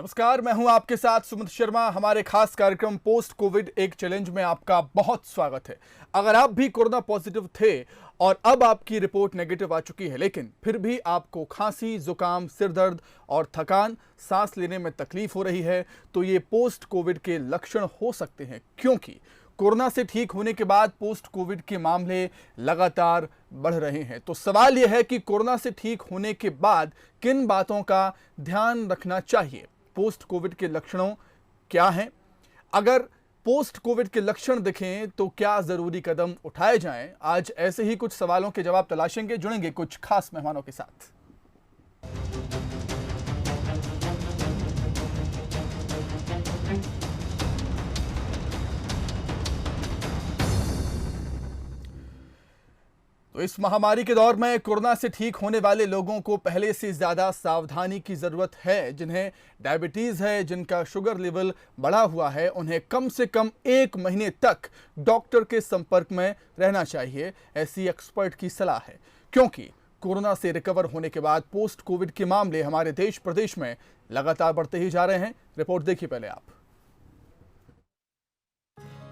नमस्कार, मैं हूं आपके साथ सुमित शर्मा। हमारे खास कार्यक्रम पोस्ट कोविड एक चैलेंज में आपका बहुत स्वागत है। अगर आप भी कोरोना पॉजिटिव थे और अब आपकी रिपोर्ट नेगेटिव आ चुकी है, लेकिन फिर भी आपको खांसी, जुकाम, सिर दर्द और थकान, सांस लेने में तकलीफ हो रही है, तो ये पोस्ट कोविड के लक्षण हो सकते हैं, क्योंकि कोरोना से ठीक होने के बाद पोस्ट कोविड के मामले लगातार बढ़ रहे हैं। तो सवाल यह है कि कोरोना से ठीक होने के बाद किन बातों का ध्यान रखना चाहिए। पोस्ट कोविड के लक्षणों क्या हैं? अगर पोस्ट कोविड के लक्षण दिखें तो क्या जरूरी कदम उठाए जाएं? आज ऐसे ही कुछ सवालों के जवाब तलाशेंगे, जुड़ेंगे कुछ खास मेहमानों के साथ। तो इस महामारी के दौर में कोरोना से ठीक होने वाले लोगों को पहले से ज्यादा सावधानी की जरूरत है। जिन्हें डायबिटीज है, जिनका शुगर लेवल बढ़ा हुआ है, उन्हें कम से कम 1 महीने तक डॉक्टर के संपर्क में रहना चाहिए, ऐसी एक्सपर्ट की सलाह है। क्योंकि कोरोना से रिकवर होने के बाद पोस्ट कोविड के मामले हमारे देश प्रदेश में लगातार बढ़ते ही जा रहे हैं। रिपोर्ट देखिए पहले आप।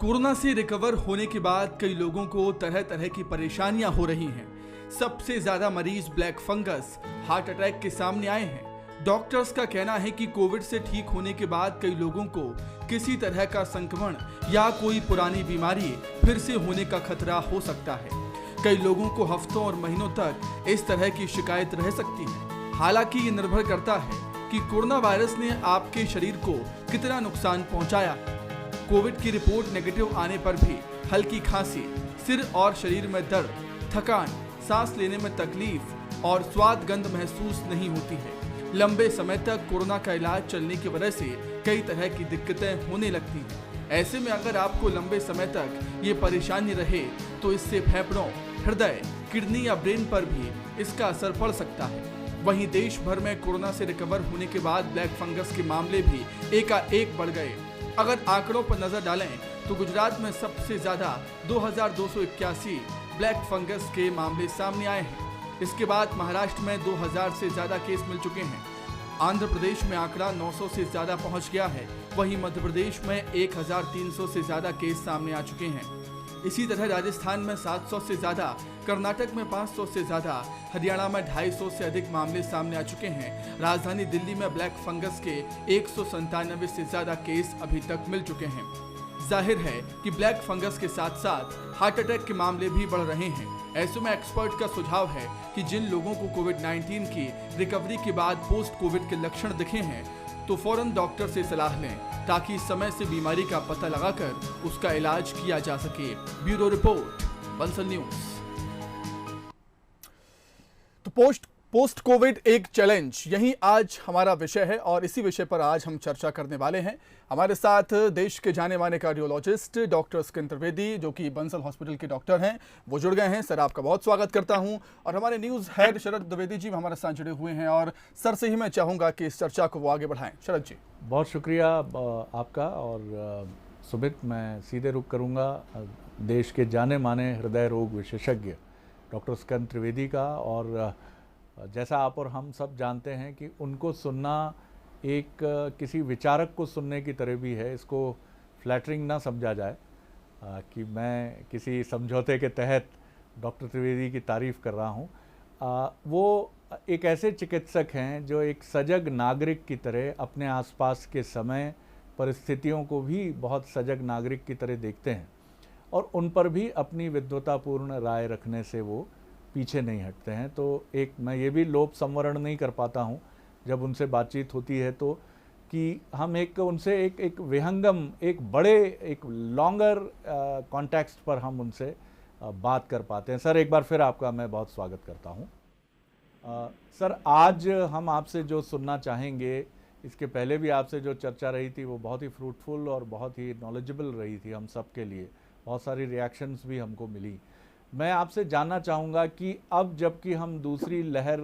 कोरोना से रिकवर होने के बाद कई लोगों को तरह तरह की परेशानियां हो रही हैं। सबसे ज्यादा मरीज ब्लैक फंगस, हार्ट अटैक के सामने आए हैं। डॉक्टर्स का कहना है कि कोविड से ठीक होने के बाद कई लोगों को किसी तरह का संक्रमण या कोई पुरानी बीमारी फिर से होने का खतरा हो सकता है। कई लोगों को हफ्तों और महीनों तक इस तरह की शिकायत रह सकती है। हालांकि ये निर्भर करता है कि कोरोना वायरस ने आपके शरीर को कितना नुकसान पहुंचाया। कोविड की रिपोर्ट नेगेटिव आने पर भी हल्की खांसी, सिर और शरीर में दर्द, थकान, सांस लेने में तकलीफ और स्वाद गंध महसूस नहीं होती है। लंबे समय तक कोरोना का इलाज चलने की वजह से कई तरह की दिक्कतें होने लगती हैं। ऐसे में अगर आपको लंबे समय तक ये परेशानी रहे तो इससे फेफड़ों, हृदय, किडनी या ब्रेन पर भी इसका असर पड़ सकता है। वहीं देश भर में कोरोना से रिकवर होने के बाद ब्लैक फंगस के मामले भी एकाएक बढ़ गए। अगर आंकड़ों पर नजर डालें तो गुजरात में सबसे ज्यादा 2281 ब्लैक फंगस के मामले सामने आए हैं। इसके बाद महाराष्ट्र में 2000 से ज्यादा केस मिल चुके हैं। आंध्र प्रदेश में आंकड़ा 900 से ज्यादा पहुंच गया है। वहीं मध्य प्रदेश में 1300 से ज्यादा केस सामने आ चुके हैं। इसी तरह राजस्थान में 700 से ज्यादा, कर्नाटक में 500 से ज्यादा, हरियाणा में 250 से अधिक मामले सामने आ चुके हैं। राजधानी दिल्ली में ब्लैक फंगस के 197 से ज्यादा केस अभी तक मिल चुके हैं। जाहिर है कि ब्लैक फंगस के साथ साथ हार्ट अटैक के मामले भी बढ़ रहे हैं। ऐसे में एक्सपर्ट का सुझाव है कि जिन लोगों को कोविड-19 की रिकवरी के बाद पोस्ट कोविड के लक्षण दिखे हैं तो फौरन डॉक्टर से सलाह लें, ताकि समय से बीमारी का पता लगाकर उसका इलाज किया जा सके। Bureau report, Bansal news. तो पोस्ट कोविड एक चैलेंज, यही आज हमारा विषय है और इसी विषय पर आज हम चर्चा करने वाले हैं। हमारे साथ देश के जाने माने कार्डियोलॉजिस्ट डॉक्टर स्किन त्रिवेदी, जो कि बंसल हॉस्पिटल के डॉक्टर हैं, वो जुड़ गए हैं। सर, आपका बहुत स्वागत करता हूं। और हमारे न्यूज़ हेड शरद द्विवेदी जी हमारे साथ जुड़े हुए हैं और सर से ही मैं चाहूँगा कि इस चर्चा को वो आगे बढ़ाएं। शरद जी, बहुत शुक्रिया आपका। और सुमित, मैं सीधे रुख करूँगा देश के जाने माने हृदय रोग विशेषज्ञ डॉक्टर स्किन त्रिवेदी का। और जैसा आप और हम सब जानते हैं कि उनको सुनना एक किसी विचारक को सुनने की तरह भी है। इसको फ्लैटरिंग ना समझा जाए कि मैं किसी समझौते के तहत डॉक्टर त्रिवेदी की तारीफ़ कर रहा हूँ। वो एक ऐसे चिकित्सक हैं जो एक सजग नागरिक की तरह अपने आसपास के समय परिस्थितियों को भी बहुत सजग नागरिक की तरह देखते हैं और उन पर भी अपनी विद्वतापूर्ण राय रखने से वो पीछे नहीं हटते हैं। तो एक मैं ये भी लोभ संवरण नहीं कर पाता हूँ जब उनसे बातचीत होती है तो कि हम उनसे एक विहंगम, एक बड़े, एक लॉन्गर कॉन्टेक्स्ट पर हम उनसे बात कर पाते हैं। सर, एक बार फिर आपका मैं बहुत स्वागत करता हूँ। सर, आज हम आपसे जो सुनना चाहेंगे, इसके पहले भी आपसे जो चर्चा रही थी वो बहुत ही फ्रूटफुल और बहुत ही नॉलेजेबल रही थी हम सब के लिए। बहुत सारी रिएक्शंस भी हमको मिली। मैं आपसे जानना चाहूँगा कि अब जबकि हम दूसरी लहर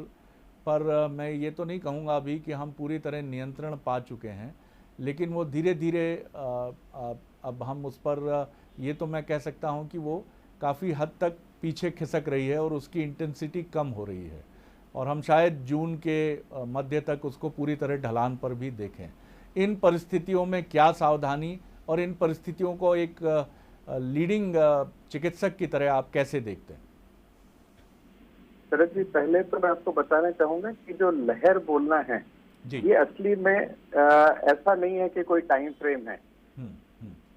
पर, मैं ये तो नहीं कहूँगा अभी कि हम पूरी तरह नियंत्रण पा चुके हैं, लेकिन वो धीरे धीरे अब हम उस पर ये तो मैं कह सकता हूँ कि वो काफ़ी हद तक पीछे खिसक रही है और उसकी इंटेंसिटी कम हो रही है और हम शायद जून के मध्य तक उसको पूरी तरह ढलान पर भी देखें। इन परिस्थितियों में क्या सावधानी और इन परिस्थितियों को एक लीडिंग चिकित्सक की तरह आप कैसे देखते हैं? शरद जी, पहले तो मैं आपको बताना चाहूंगा कि जो लहर बोलना है जी। ये असली में ऐसा नहीं है कि कोई टाइम फ्रेम है।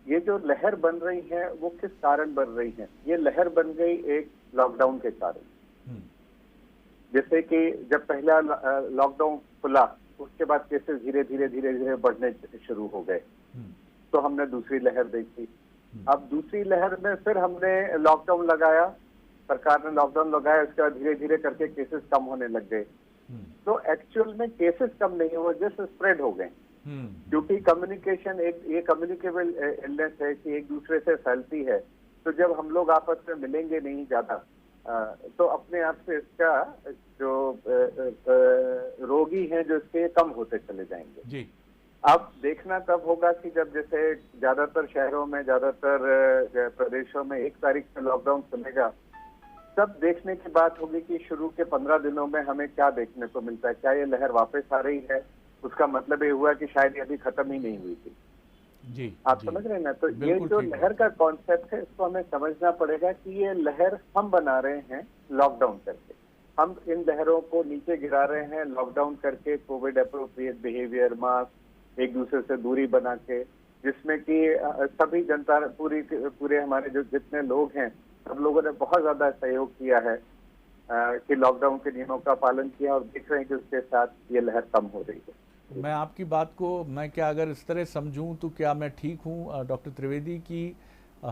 ये जो लहर बन रही है वो किस कारण बन रही है? ये लहर बन गई एक लॉकडाउन के कारण। जैसे कि जब पहला लॉकडाउन खुला उसके बाद केसेस धीरे धीरे बढ़ने शुरू हो गए, तो हमने दूसरी लहर देखी। अब दूसरी लहर में फिर हमने लॉकडाउन लगाया, सरकार ने लॉकडाउन लगाया, उसके बाद धीरे धीरे करके केसेस कम होने लग गए। तो एक्चुअल में केसेस कम नहीं हुए, जस्ट स्प्रेड हो गए, क्योंकि कम्युनिकेशन ये कम्युनिकेबल इलनेस है कि एक दूसरे से फैलती है। तो जब हम लोग आपस में मिलेंगे नहीं ज्यादा, तो अपने आप से इसका जो रोगी हैं जो इसके कम होते चले जाएंगे जी। अब देखना तब होगा कि जब जैसे ज्यादातर शहरों में, ज्यादातर प्रदेशों में 1 तारीख से लॉकडाउन खुलेगा, तब देखने की बात होगी कि शुरू के 15 दिनों में हमें क्या देखने को मिलता है। क्या ये लहर वापस आ रही है? उसका मतलब ये हुआ कि शायद ये अभी खत्म ही नहीं हुई थी जी। आप समझ रहे हैं ना? तो ये जो लहर का कॉन्सेप्ट है, इसको हमें समझना पड़ेगा कि ये लहर हम बना रहे हैं लॉकडाउन करके। हम इन लहरों को नीचे गिरा रहे हैं लॉकडाउन करके, कोविड अप्रोप्रिएट बिहेवियर, मास्क, एक दूसरे से दूरी बना के, जिसमें कि सभी जनता पूरे हमारे जो जितने लोग हैं सब लोगों ने बहुत ज्यादा सहयोग किया है कि लॉकडाउन के नियमों का पालन किया, और देख रहे हैं कि उसके साथ ये लहर कम हो रही है। मैं आपकी बात को मैं क्या अगर इस तरह समझूं तो क्या मैं ठीक हूं डॉक्टर त्रिवेदी की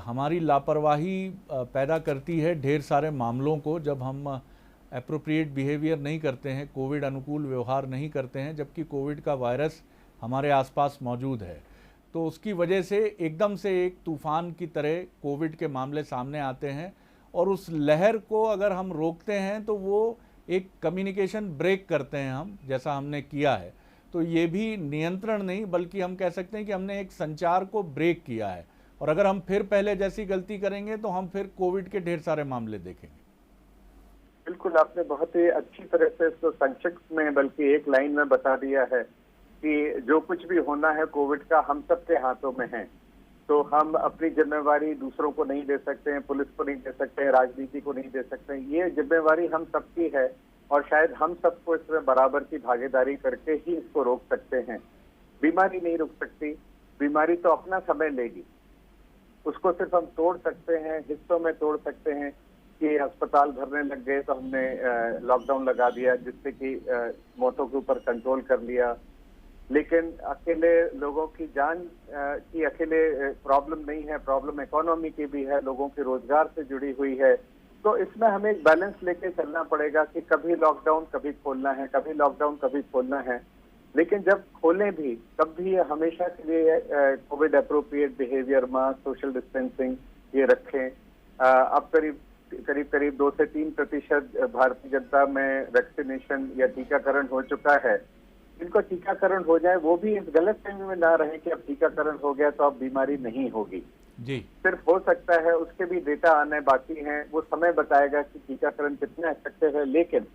हमारी लापरवाही पैदा करती है ढेर सारे मामलों को, जब हम एप्रोप्रिएट बिहेवियर नहीं करते हैं, कोविड अनुकूल व्यवहार नहीं करते हैं, जबकि कोविड का वायरस हमारे आसपास मौजूद है। तो उसकी वजह से एकदम से एक तूफान की तरह कोविड के मामले सामने आते हैं, और उस लहर को अगर हम रोकते हैं तो वो एक कम्युनिकेशन ब्रेक करते हैं हम, जैसा हमने किया है। तो ये भी नियंत्रण नहीं, बल्कि हम कह सकते हैं कि हमने एक संचार को ब्रेक किया है, और अगर हम फिर पहले जैसी गलती करेंगे तो हम फिर कोविड के ढेर सारे मामले देखेंगे। बिल्कुल, आपने बहुत ही अच्छी तरह से इसको संक्षिप्त में, बल्कि एक लाइन में बता दिया है कि जो कुछ भी होना है कोविड का हम सबके हाथों में है। तो हम अपनी जिम्मेवारी दूसरों को नहीं दे सकते हैं, पुलिस को नहीं दे सकते हैं, राजनीति को नहीं दे सकते हैं। ये जिम्मेवारी हम सबकी है, और शायद हम सबको इसमें बराबर की भागीदारी करके ही इसको रोक सकते हैं। बीमारी नहीं रुक सकती, बीमारी तो अपना समय लेगी। उसको सिर्फ हम तोड़ सकते हैं, हिस्सों में तोड़ सकते हैं कि अस्पताल भरने लग गए तो हमने लॉकडाउन लगा दिया, जिससे कि मौतों के ऊपर कंट्रोल कर लिया। लेकिन अकेले लोगों की जान की अकेले प्रॉब्लम नहीं है, प्रॉब्लम इकोनॉमी की भी है, लोगों के रोजगार से जुड़ी हुई है। तो इसमें हमें एक बैलेंस लेके चलना पड़ेगा कि कभी लॉकडाउन कभी खोलना है, कभी लॉकडाउन कभी खोलना है। लेकिन जब खोलें भी तब भी हमेशा के लिए Covid appropriate behaviour, mask, social distancing ये रखें। अब करीब 2 से 3% भारतीय जनता में वैक्सीनेशन या टीकाकरण हो चुका है। जिनको टीकाकरण हो जाए वो भी इस गलत फहमी में ना रहे कि अब टीकाकरण हो गया तो अब बीमारी नहीं होगी जी। सिर्फ हो सकता है, उसके भी डेटा आने बाकी हैं, वो समय बताएगा कि टीकाकरण कितना इफेक्टिव है। लेकिन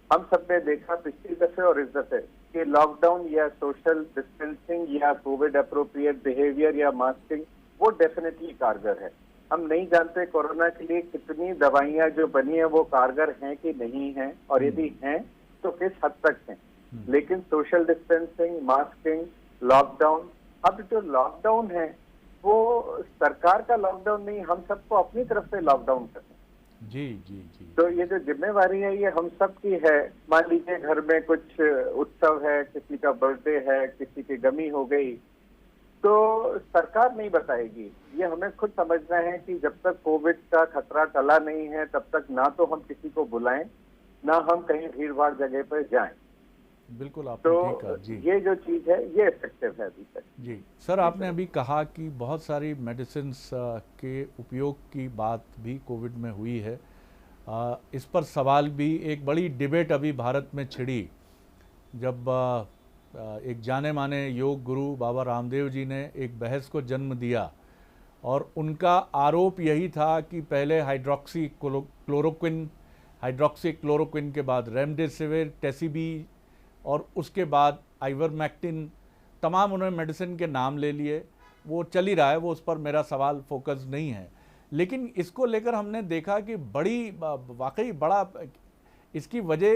हम सब ने देखा पिछली दफे और इस दफे कि लॉकडाउन या सोशल डिस्टेंसिंग या कोविड अप्रोप्रिएट बिहेवियर या मास्किंग वो डेफिनेटली कारगर है। हम नहीं जानते कोरोना के लिए कितनी दवाइयां जो बनी है वो कारगर हैं कि नहीं हैं, और यदि हैं तो किस हद तक हैं। लेकिन सोशल डिस्टेंसिंग, मास्किंग, लॉकडाउन, अब जो लॉकडाउन है वो सरकार का लॉकडाउन नहीं, हम सबको अपनी तरफ से लॉकडाउन करना जी जी जी। तो ये जो जिम्मेवारी है ये हम सब की है। मान लीजिए घर में कुछ उत्सव है, किसी का बर्थडे है, किसी की गमी हो गई, तो सरकार नहीं बताएगी। ये हमें खुद समझना है कि जब तक कोविड का खतरा टला नहीं है तब तक ना तो हम किसी को बुलाएं, ना हम कहीं भीड़ भाड़ जगह पर जाएं। बिल्कुल आपने ठीक कहा जी। ये जो चीज है ये इफेक्टिव है अभी तक जी। सर, आपने अभी कहा कि बहुत सारी मेडिसिन्स के उपयोग की बात भी कोविड में हुई है। इस पर सवाल भी, एक बड़ी डिबेट अभी भारत में छिड़ी जब एक जाने माने योग गुरु बाबा रामदेव जी ने एक बहस को जन्म दिया, और उनका आरोप यही था कि पहले हाइड्रोक्सी क्लोरोक्विन के बाद रेमडेसिविर, टेसीबी, और उसके बाद आइवरमेक्टिन, तमाम उन्होंने मेडिसिन के नाम ले लिए, वो चल ही रहा है, वो उस पर मेरा सवाल फोकस नहीं है। लेकिन इसको लेकर हमने देखा कि वाकई बड़ा इसकी वजह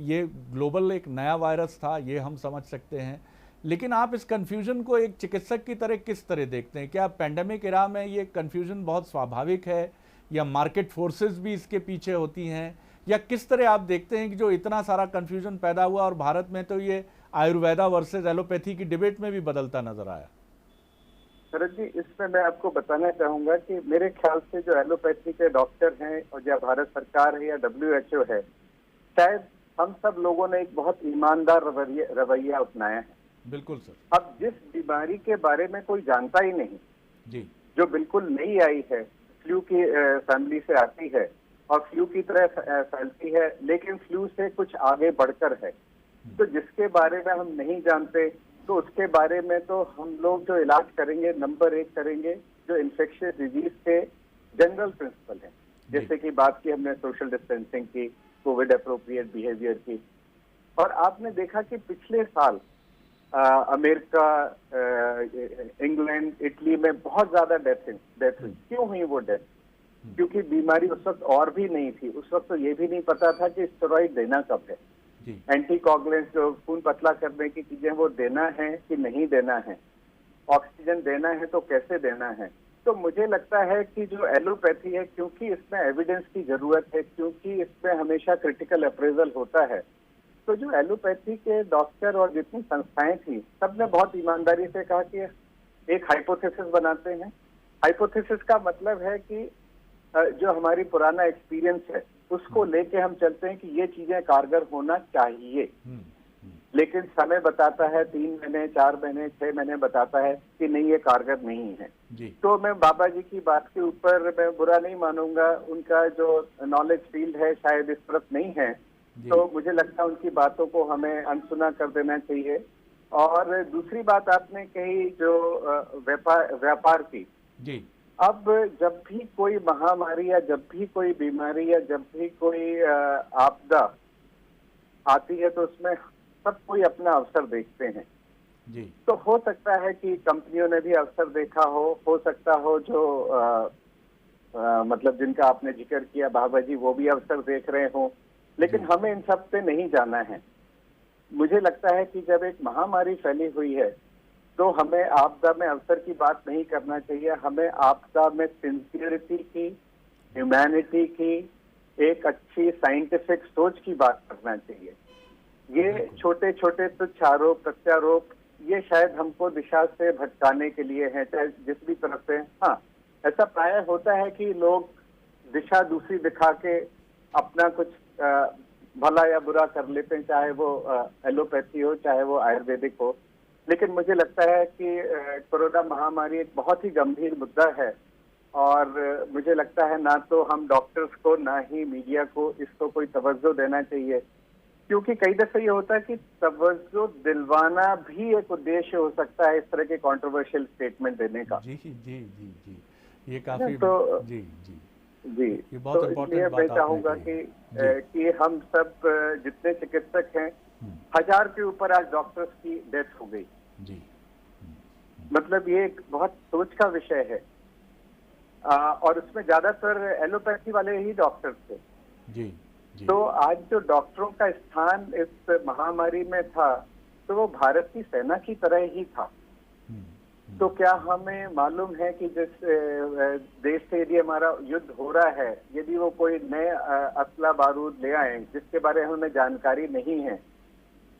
ये ग्लोबल एक नया वायरस था, ये हम समझ सकते हैं। लेकिन आप इस कन्फ्यूजन को एक चिकित्सक की तरह किस तरह देखते हैं? क्या पैंडेमिक एरा में ये कन्फ्यूजन बहुत स्वाभाविक है, या मार्केट फोर्सेस भी इसके पीछे होती हैं, या किस तरह आप देखते हैं कि जो इतना सारा कन्फ्यूजन पैदा हुआ, और भारत में तो ये आयुर्वेदा वर्सेस एलोपैथी की डिबेट में भी बदलता नजर आया? शरद जी, इसमें मैं आपको बताना चाहूंगा कि मेरे ख्याल से जो एलोपैथी के डॉक्टर हैं और या भारत सरकार है या WHO है, शायद हम सब लोगों ने एक बहुत ईमानदार रवैया अपनाया है। बिल्कुल सर। अब जिस बीमारी के बारे में कोई जानता ही नहीं जी, जो बिल्कुल नई आई है, फ्लू की फैमिली से आती है और फ्लू की तरह फैलती है, लेकिन फ्लू से कुछ आगे बढ़कर है, तो जिसके बारे में हम नहीं जानते, तो उसके बारे में तो हम लोग जो इलाज करेंगे नंबर 1 करेंगे, जो इन्फेक्शियस डिजीज के जनरल प्रिंसिपल है। जैसे कि बात की हमने सोशल डिस्टेंसिंग की, कोविड अप्रोप्रिएट बिहेवियर की, और आपने देखा कि पिछले साल अमेरिका, इंग्लैंड, इटली में बहुत ज्यादा डेथ हुई। क्यों हुई वो डेथ? क्योंकि बीमारी उस वक्त और भी नहीं थी। उस वक्त तो ये भी नहीं पता था कि स्टेरॉइड देना कब है, एंटीकोगुलेंट्स जो खून पतला करने की चीजें वो देना है कि नहीं देना है, ऑक्सीजन देना है तो कैसे देना है। तो मुझे लगता है कि जो एलोपैथी है, क्योंकि इसमें एविडेंस की जरूरत है, क्योंकि इसमें हमेशा क्रिटिकल अप्रेजल होता है, तो जो एलोपैथी के डॉक्टर और जितनी संस्थाएं थी, सबने बहुत ईमानदारी से कहा कि एक हाइपोथेसिस बनाते हैं। हाइपोथेसिस का मतलब है कि जो हमारी पुराना एक्सपीरियंस है उसको लेके हम चलते हैं कि ये चीजें कारगर होना चाहिए, लेकिन समय बताता है 3 महीने, 4 महीने, 6 महीने बताता है कि नहीं, ये कारगर नहीं है जी। तो मैं बाबा जी की बात के ऊपर मैं बुरा नहीं मानूंगा, उनका जो नॉलेज फील्ड है शायद इस तरफ नहीं है, तो मुझे लगता है उनकी बातों को हमें अनसुना कर देना चाहिए। और दूसरी बात आपने कही जो व्यापार की जी, अब जब भी कोई महामारी या जब भी कोई बीमारी या जब भी कोई आपदा आती है, तो उसमें सब कोई अपना अवसर देखते हैं जी। तो हो सकता है कि कंपनियों ने भी अवसर देखा हो सकता हो जो मतलब जिनका आपने जिक्र किया बाबा जी, वो भी अवसर देख रहे हो, लेकिन हमें इन सब पे नहीं जाना है। मुझे लगता है कि जब एक महामारी फैली हुई है, तो हमें आपदा में अवसर की बात नहीं करना चाहिए, हमें आपदा में सिंसियरिटी की, ह्यूमैनिटी की, एक अच्छी साइंटिफिक सोच की बात करना चाहिए। ये छोटे छोटे तुच्छ आरोप प्रत्यारोप, ये शायद हमको दिशा से भटकाने के लिए हैं, चाहे जिस भी तरफ से। हाँ, ऐसा प्राय होता है कि लोग दिशा दूसरी दिखा के अपना कुछ भला या बुरा कर लेते हैं, चाहे वो एलोपैथी हो चाहे वो आयुर्वेदिक हो। लेकिन मुझे लगता है कि कोरोना महामारी एक बहुत ही गंभीर मुद्दा है, और मुझे लगता है ना तो हम डॉक्टर्स को ना ही मीडिया को इसको कोई तवज्जो देना चाहिए, क्योंकि कई दफे ये होता है कि तवज्जो दिलवाना भी एक उद्देश्य हो सकता है इस तरह के कंट्रोवर्शियल स्टेटमेंट देने का। जी जी जी जी, ये काफी तो जी जी जी, ये बहुत इसलिए मैं चाहूंगा कि हम सब जितने चिकित्सक हैं, 1000 के ऊपर आज डॉक्टर्स की डेथ हो गई जी। मतलब ये एक बहुत सोच का विषय है, और उसमें ज्यादातर एलोपैथी वाले ही डॉक्टर्स थे जी। तो आज जो डॉक्टरों का स्थान इस महामारी में था, तो वो भारत की सेना की तरह ही था। तो क्या हमें मालूम है कि जिस देश से यदि हमारा युद्ध हो रहा है, यदि वो कोई नए असला बारूद ले आए जिसके बारे में हमें जानकारी नहीं है,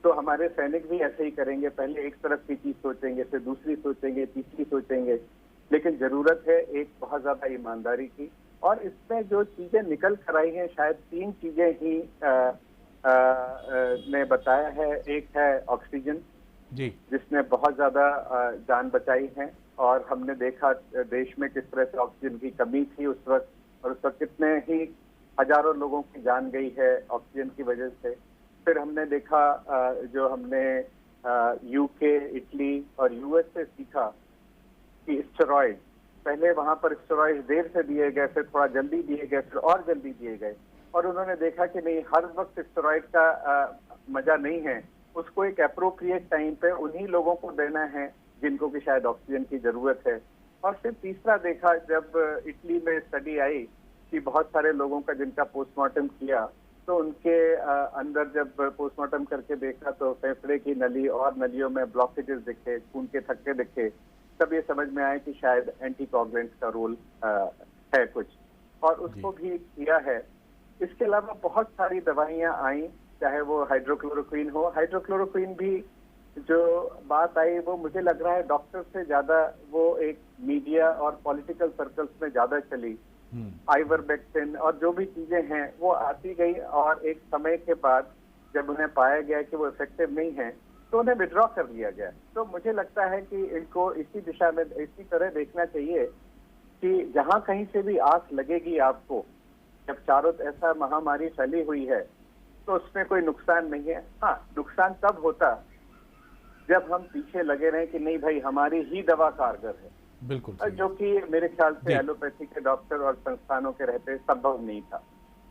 तो हमारे सैनिक भी ऐसे ही करेंगे। पहले एक तरफ की चीज सोचेंगे, फिर दूसरी सोचेंगे, तीसरी सोचेंगे। लेकिन जरूरत है एक बहुत ज्यादा ईमानदारी की, और इसमें जो चीजें निकल कर आई हैं, शायद 3 चीजें ही ने बताया है। एक है ऑक्सीजन जी, जिसने बहुत ज्यादा जान बचाई है, और हमने देखा देश में किस तरह से ऑक्सीजन की कमी थी उस वक्त, और उस वक्त कितने ही हजारों लोगों की जान गई है ऑक्सीजन की वजह से। फिर हमने देखा जो हमने यूके, इटली और यूएस से सीखा कि स्टेरॉइड, पहले वहां पर स्टेरॉइड देर से दिए गए, फिर थोड़ा जल्दी दिए गए, फिर और जल्दी दिए गए, और उन्होंने देखा कि नहीं, हर वक्त स्टेरॉइड का मजा नहीं है, उसको एक अप्रोप्रिएट टाइम पे उन्हीं लोगों को देना है जिनको कि शायद ऑक्सीजन की जरूरत है। और फिर तीसरा देखा, जब इटली में स्टडी आई कि बहुत सारे लोगों का जिनका पोस्टमार्टम किया, तो उनके अंदर जब पोस्टमार्टम करके देखा तो फेफड़े की नली और नलियों में ब्लॉकेजेस दिखे, खून के थक्के दिखे। तब ये समझ में आया कि शायद एंटीकोगुलेंट्स का रोल है कुछ, और उसको भी किया है। इसके अलावा बहुत सारी दवाइयां आई, चाहे वो हाइड्रोक्लोरोक्वीन हो। हाइड्रोक्लोरोक्वीन भी जो बात आई वो मुझे लग रहा है डॉक्टर से ज्यादा वो एक मीडिया और पॉलिटिकल सर्कल्स में ज्यादा चली। आइवरमेक्टिन और जो भी चीजें हैं वो आती गई, और एक समय के बाद जब उन्हें पाया गया कि वो इफेक्टिव नहीं है तो उन्हें विड्रॉ कर लिया गया। तो मुझे लगता है कि इनको इसी दिशा में इसी तरह देखना चाहिए कि जहां कहीं से भी आस लगेगी आपको, जब चारों ऐसा महामारी फैली हुई है, तो उसमें कोई नुकसान नहीं है। हाँ, नुकसान तब होता जब हम पीछे लगे रहे कि नहीं भाई हमारी ही दवा कारगर है, बिल्कुल, जो कि मेरे ख्याल से एलोपैथी के डॉक्टर और संस्थानों के रहते संभव नहीं था।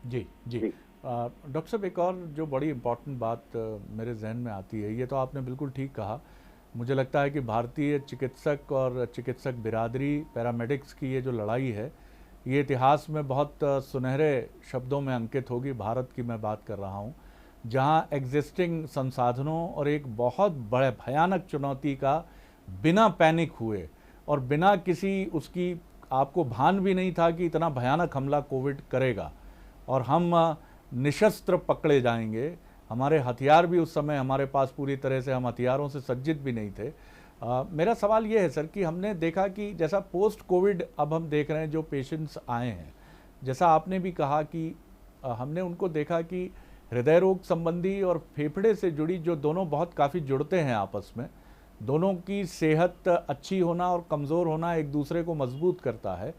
जी जी, जी। डॉक्टर साहब, एक और जो बड़ी इम्पोर्टेंट बात मेरे जहन में आती है, ये तो आपने बिल्कुल ठीक कहा। मुझे लगता है कि भारतीय चिकित्सक और चिकित्सक बिरादरी, पैरामेडिक्स की ये जो लड़ाई है, ये इतिहास में बहुत सुनहरे शब्दों में अंकित होगी। भारत की मैं बात कर रहा हूँ, जहाँ एग्जिस्टिंग संसाधनों और एक बहुत बड़े भयानक चुनौती का बिना पैनिक हुए और बिना किसी उसकी आपको भान भी नहीं था कि इतना भयानक हमला कोविड करेगा और हम निशस्त्र पकड़े जाएंगे। हमारे हथियार भी उस समय हमारे पास पूरी तरह से, हम हथियारों से सज्जित भी नहीं थे। मेरा सवाल ये है सर कि हमने देखा कि जैसा पोस्ट कोविड अब हम देख रहे हैं जो पेशेंट्स आए हैं, जैसा आपने भी कहा कि हमने उनको देखा कि हृदय रोग संबंधी और फेफड़े से जुड़ी जो दोनों बहुत काफ़ी जुड़ते हैं आपस में, दोनों की सेहत अच्छी होना और कमज़ोर होना एक दूसरे को मजबूत करता है।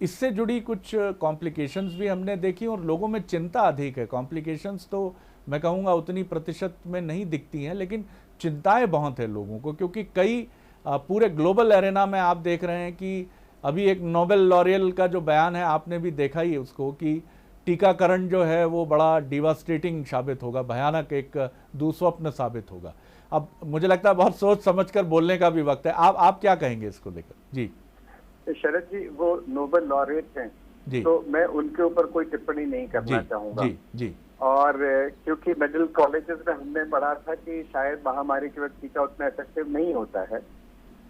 इससे जुड़ी कुछ कॉम्प्लिकेशंस भी हमने देखी और लोगों में चिंता अधिक है। कॉम्प्लिकेशंस तो मैं कहूँगा उतनी प्रतिशत में नहीं दिखती हैं, लेकिन चिंताएं बहुत है लोगों को, क्योंकि कई पूरे ग्लोबल एरेना में आप देख रहे हैं कि अभी एक नोबेल लॉरियल का जो बयान है आपने भी देखा ही उसको, कि टीकाकरण जो है वो बड़ा डिवास्टेटिंग साबित होगा, भयानक एक दुस्वप्न साबित होगा। अब मुझे लगता है बहुत सोच समझकर बोलने का भी वक्त है। आप क्या कहेंगे इसको लेकर? जी शरद जी, वो नोबेल लॉरेट हैं जी, तो मैं उनके ऊपर कोई टिप्पणी नहीं करना चाहूंगा। जी जी, और क्योंकि मेडिकल कॉलेजेस में हमने पढ़ा था कि शायद महामारी के वक्त टीका उतना इफेक्टिव नहीं होता है,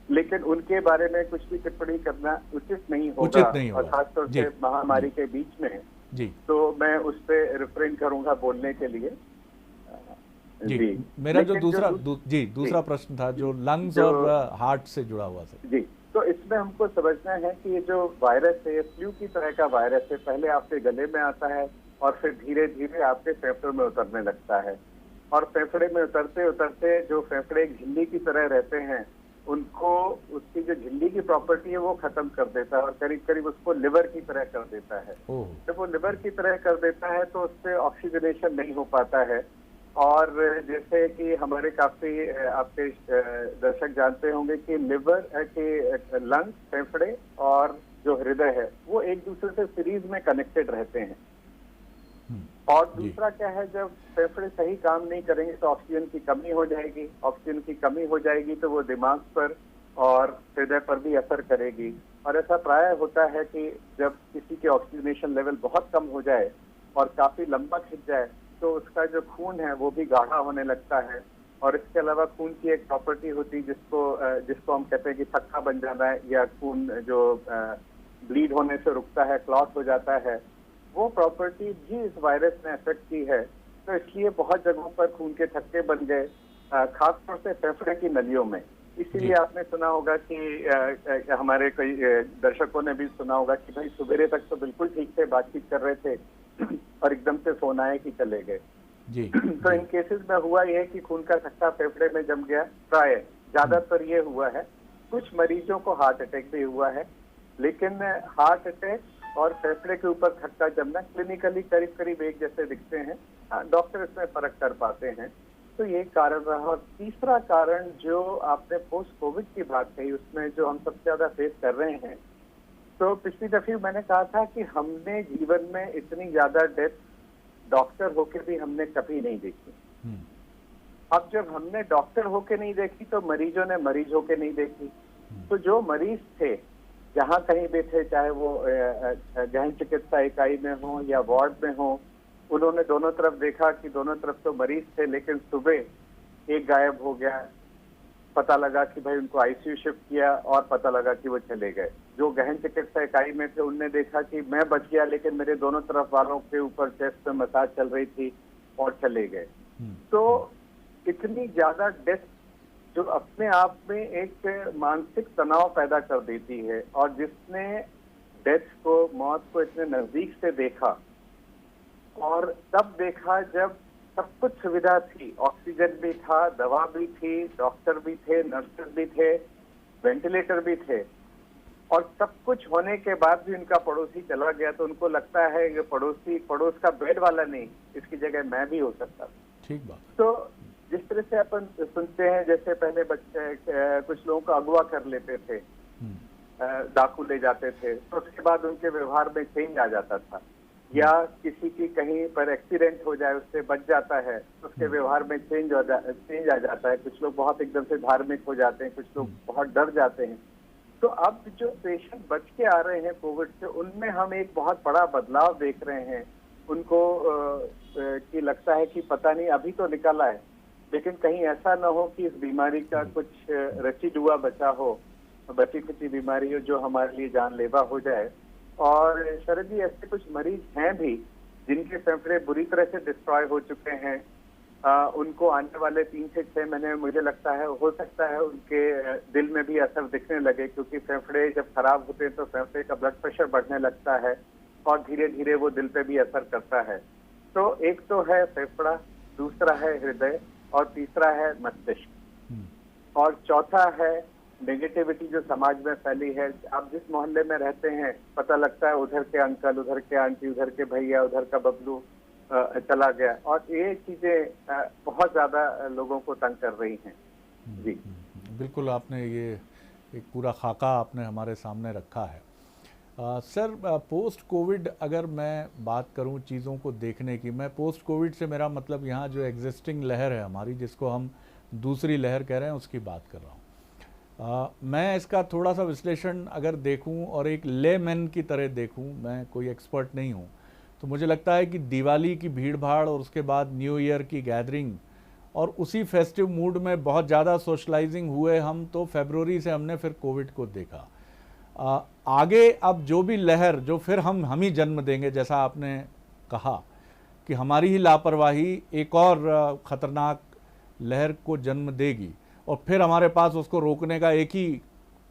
लेकिन उनके बारे में कुछ भी टिप्पणी करना उचित नहीं होगा, और खासतौर से महामारी के बीच में जी। तो मैं उस पर रिफ्रेन करूंगा बोलने के लिए। जी, मेरा जो दूसरा प्रश्न था जो लंग्स और हार्ट से जुड़ा हुआ था। जी, तो इसमें हमको समझना है कि ये जो वायरस है, फ्लू की तरह का वायरस है, पहले आपके गले में आता है और फिर धीरे धीरे आपके फेफड़े में उतरने लगता है, और फेफड़े में उतरते उतरते जो फेफड़े एक झिल्ली की तरह रहते हैं उनको, उसकी जो झिल्ली की प्रॉपर्टी है वो खत्म कर देता है और करीब करीब उसको लिवर की तरह कर देता है। जब वो लिवर की तरह कर देता है तो उससे ऑक्सीजनेशन नहीं हो पाता है, और जैसे कि हमारे काफी आपके दर्शक जानते होंगे कि लिवर के लंग्स, फेफड़े और जो हृदय है वो एक दूसरे से सीरीज में कनेक्टेड रहते हैं। और दूसरा क्या है, जब फेफड़े सही काम नहीं करेंगे तो ऑक्सीजन की कमी हो जाएगी, ऑक्सीजन की कमी हो जाएगी तो वो दिमाग पर और हृदय पर भी असर करेगी। और ऐसा प्राय होता है कि जब किसी के ऑक्सीजनेशन लेवल बहुत कम हो जाए और काफी लंबा खिंच जाए तो उसका जो खून है वो भी गाढ़ा होने लगता है। और इसके अलावा खून की एक प्रॉपर्टी होती है जिसको हम कहते हैं कि थक्का बन जाना है, या खून जो ब्लीड होने से रुकता है, क्लॉट हो जाता है, वो प्रॉपर्टी भी इस वायरस ने अफेक्ट की है। तो इसलिए बहुत जगहों पर खून के थक्के बन गए, खासतौर से फेफड़े की नलियों में। इसीलिए आपने सुना होगा कि हमारे कई दर्शकों ने भी सुना होगा कि भाई सवेरे तक तो बिल्कुल ठीक से बातचीत कर रहे थे और एकदम से फोन आए कि चले गए। जी तो इन केसेस में हुआ यह कि खून का थक्का फेफड़े में जम गया। प्राय ज्यादातर ये हुआ है। कुछ मरीजों को हार्ट अटैक भी हुआ है, लेकिन हार्ट अटैक और फेफड़े के ऊपर थक्का जमना क्लिनिकली करीब करीब एक जैसे दिखते हैं, डॉक्टर इसमें फर्क कर पाते हैं। तो ये कारण रहा। और तीसरा कारण जो आपने पोस्ट कोविड की बात कही, उसमें जो हम सबसे ज्यादा फेस कर रहे हैं, तो पिछली दफे मैंने कहा था कि हमने जीवन में इतनी ज्यादा डेथ डॉक्टर होकर भी हमने कभी नहीं देखी। अब जब हमने डॉक्टर होके नहीं देखी तो मरीजों ने मरीज होके नहीं देखी। तो जो मरीज थे जहाँ कहीं भी थे, चाहे वो गहन चिकित्सा इकाई में हो या वार्ड में हो, उन्होंने दोनों तरफ देखा कि दोनों तरफ तो मरीज थे, लेकिन सुबह एक गायब हो गया, पता लगा कि भाई उनको आईसीयू शिफ्ट किया और पता लगा कि वो चले गए। जो गहन चिकित्सा इकाई में थे उनने देखा कि मैं बच गया, लेकिन मेरे दोनों तरफ वालों के ऊपर चेस्ट में मसाज चल रही थी और चले गए। तो इतनी ज्यादा डेथ जो अपने आप में एक मानसिक तनाव पैदा कर देती है, और जिसने डेथ को, मौत को इतने नजदीक से देखा, और तब देखा जब सब कुछ सुविधा थी, ऑक्सीजन भी था, दवा भी थी, डॉक्टर भी थे, नर्सेस भी थे, वेंटिलेटर भी थे, और सब कुछ होने के बाद भी उनका पड़ोसी चला गया, तो उनको लगता है कि पड़ोसी पड़ोस का बेड वाला नहीं, इसकी जगह मैं भी हो सकता था। ठीक बात। तो जिस तरह से अपन सुनते हैं, जैसे पहले बच्चे कुछ लोगों को अगवा कर लेते थे, डाकू ले जाते थे, तो उसके बाद उनके व्यवहार में चेंज आ जाता था, या किसी की कहीं पर एक्सीडेंट हो जाए, उससे बच जाता है, उसके व्यवहार में चेंज आ जाता है। कुछ लोग बहुत एकदम से धार्मिक हो जाते हैं, कुछ लोग बहुत डर जाते हैं। तो अब जो पेशेंट बच के आ रहे हैं कोविड से, उनमें हम एक बहुत बड़ा बदलाव देख रहे हैं। उनको कि लगता है कि पता नहीं अभी तो निकला है, लेकिन कहीं ऐसा ना हो कि इस बीमारी का कुछ रची डुआ बचा हो, बची खुची बीमारी हो जो हमारे लिए जानलेवा हो जाए। और शरद जी, ऐसे कुछ मरीज हैं भी जिनके फेफड़े बुरी तरह से डिस्ट्रॉय हो चुके हैं। उनको आने वाले 3 से 6 महीने में मुझे लगता है, हो सकता है उनके दिल में भी असर दिखने लगे, क्योंकि फेफड़े जब खराब होते हैं तो फेफड़े का ब्लड प्रेशर बढ़ने लगता है और धीरे धीरे वो दिल पे भी असर करता है। तो एक तो है फेफड़ा, दूसरा है हृदय, और तीसरा है मस्तिष्क, और चौथा है नेगेटिविटी जो समाज में फैली है। आप जिस मोहल्ले में रहते हैं, पता लगता है उधर के अंकल, उधर के आंटी, उधर के भैया, उधर का बबलू चला गया, और ये चीजें बहुत ज्यादा लोगों को तंग कर रही हैं। जी बिल्कुल, आपने ये एक पूरा खाका आपने हमारे सामने रखा है। सर, पोस्ट कोविड अगर मैं बात करूं चीज़ों को देखने की, मैं पोस्ट कोविड से मेरा मतलब यहाँ जो एग्जिस्टिंग लहर है हमारी, जिसको हम दूसरी लहर कह रहे हैं, उसकी बात कर रहा हूँ। मैं इसका थोड़ा सा विश्लेषण अगर देखूं और एक लेमैन की तरह देखूं, मैं कोई एक्सपर्ट नहीं हूं, तो मुझे लगता है कि दिवाली की भीड़ भाड़ और उसके बाद न्यू ईयर की गैदरिंग और उसी फेस्टिव मूड में बहुत ज़्यादा सोशलाइजिंग हुए हम, तो फरवरी से हमने फिर कोविड को देखा। आगे अब जो भी लहर, जो फिर हम ही जन्म देंगे, जैसा आपने कहा कि हमारी ही लापरवाही एक और ख़तरनाक लहर को जन्म देगी, और फिर हमारे पास उसको रोकने का एक ही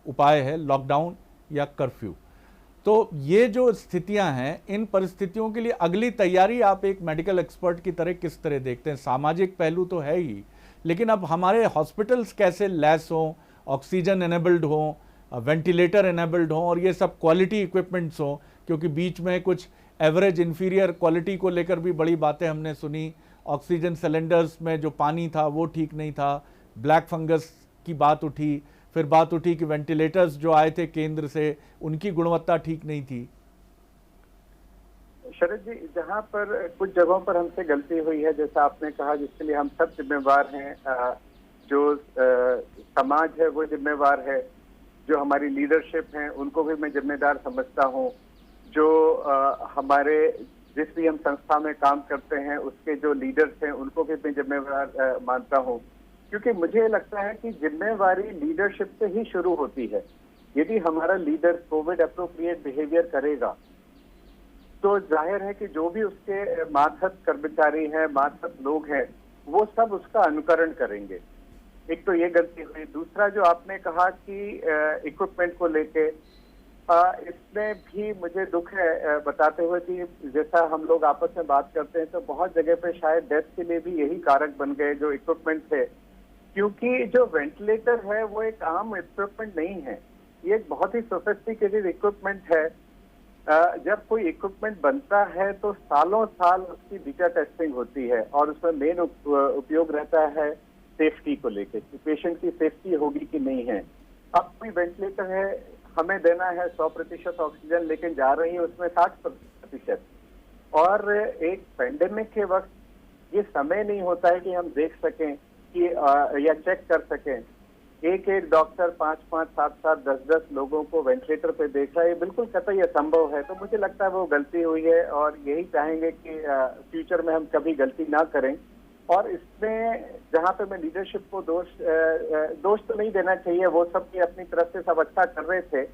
उपाय है, लॉकडाउन या कर्फ्यू। तो ये जो स्थितियां हैं, इन परिस्थितियों के लिए अगली तैयारी आप एक मेडिकल एक्सपर्ट की तरह किस तरह देखते हैं? सामाजिक पहलू तो है ही, लेकिन अब हमारे हॉस्पिटल्स कैसे लैस हों, ऑक्सीजन एनेबल्ड हों, वेंटिलेटर एनेबल्ड हों, और ये सब क्वालिटी इक्विपमेंट्स हों, क्योंकि बीच में कुछ एवरेज इन्फीरियर क्वालिटी को लेकर भी बड़ी बातें हमने सुनी। ऑक्सीजन सिलेंडर्स में जो पानी था वो ठीक नहीं था, ब्लैक फंगस की बात उठी, फिर बात उठी कि वेंटिलेटर्स जो आए थे केंद्र से, उनकी गुणवत्ता ठीक नहीं थी। शरद जी, जहाँ पर कुछ जगहों पर हमसे गलती हुई है, जैसा आपने कहा, जिसके लिए हम सब जिम्मेवार हैं, जो समाज है वो जिम्मेवार है, जो हमारी लीडरशिप है उनको भी मैं जिम्मेदार समझता हूँ, जो हमारे जिस भी हम संस्था में काम करते हैं उसके जो लीडर्स हैं उनको भी मैं जिम्मेवार मानता हूँ, क्योंकि मुझे लगता है कि जिम्मेवारी लीडरशिप से ही शुरू होती है। यदि हमारा लीडर कोविड अप्रोप्रिएट बिहेवियर करेगा तो जाहिर है कि जो भी उसके मातहत कर्मचारी हैं, मातहत लोग हैं, वो सब उसका अनुकरण करेंगे। एक तो ये गलती हुई। दूसरा, जो आपने कहा कि इक्विपमेंट को लेके, इसमें भी मुझे दुख है बताते हुए कि जैसा हम लोग आपस में बात करते हैं तो बहुत जगह पे शायद डेथ के लिए भी यही कारक बन गए जो इक्विपमेंट थे, क्योंकि जो वेंटिलेटर है वो एक आम इक्विपमेंट नहीं है, ये एक बहुत ही सोफिस्टिकेटेड इक्विपमेंट है। जब कोई इक्विपमेंट बनता है तो सालों साल उसकी बीटा टेस्टिंग होती है, और उसमें मेन उपयोग रहता है सेफ्टी को लेकर कि पेशेंट की सेफ्टी होगी कि नहीं है। अब कोई वेंटिलेटर है, हमें देना है 100% ऑक्सीजन, लेकिन जा रही है उसमें 60%, और एक पेंडेमिक के वक्त ये समय नहीं होता है कि हम देख सकें कि या चेक कर सकें। एक एक डॉक्टर 5-5, 7-7, 10-10 लोगों को वेंटिलेटर पे देख रहा है, ये बिल्कुल कतई असंभव है। तो मुझे लगता है वो गलती हुई है और यही चाहेंगे कि फ्यूचर में हम कभी गलती ना करें। और इसमें जहाँ पे मैं लीडरशिप को दोष तो नहीं देना चाहिए, वो सब भी अपनी तरफ से सब अच्छा कर रहे थे,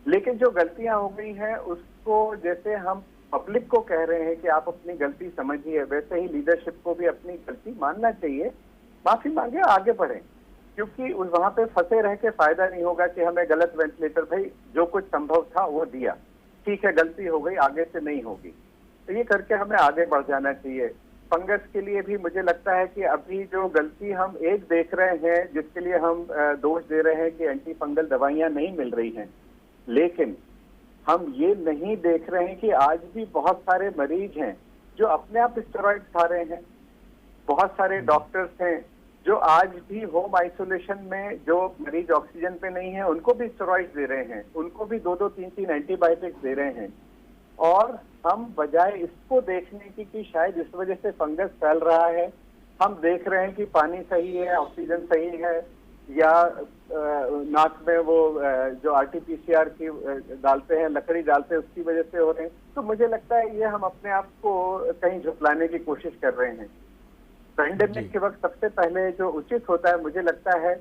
लेकिन जो गलतियां हो गई हैं उसको जैसे हम पब्लिक को कह रहे हैं कि आप अपनी गलती समझिए, वैसे ही लीडरशिप को भी अपनी गलती मानना चाहिए, माफी मांगे, आगे बढ़े। क्योंकि उस वहां पे फंसे रह के फायदा नहीं होगा कि हमें गलत वेंटिलेटर, भाई जो कुछ संभव था वो दिया, ठीक है, गलती हो गई, आगे से नहीं होगी। तो ये करके हमें आगे बढ़ जाना चाहिए। फंगस के लिए भी मुझे लगता है कि अभी जो गलती हम एक देख रहे हैं, जिसके लिए हम दोष दे रहे हैं कि एंटी फंगल दवाइयां नहीं मिल रही हैं, लेकिन हम ये नहीं देख रहे हैं कि आज भी बहुत सारे मरीज हैं जो अपने आप स्टेरॉइड खा रहे हैं। बहुत सारे डॉक्टर्स हैं जो आज भी होम आइसोलेशन में, जो मरीज ऑक्सीजन पे नहीं है, उनको भी स्टेरॉइड दे रहे हैं, उनको भी 2-2, 3-3 एंटीबायोटिक्स दे रहे हैं। और हम बजाय इसको देखने की कि शायद इस वजह से फंगस फैल रहा है, हम देख रहे हैं कि पानी सही है, ऑक्सीजन सही है, या नाक में वो जो आरटीपीसीआर की डालते हैं, लकड़ी डालते हैं, उसकी वजह से हो रहे हैं। तो मुझे लगता है ये हम अपने आप को कहीं झुटलाने की कोशिश कर रहे हैं। पैंडेमिक के वक्त सबसे पहले जो उचित होता है, मुझे लगता है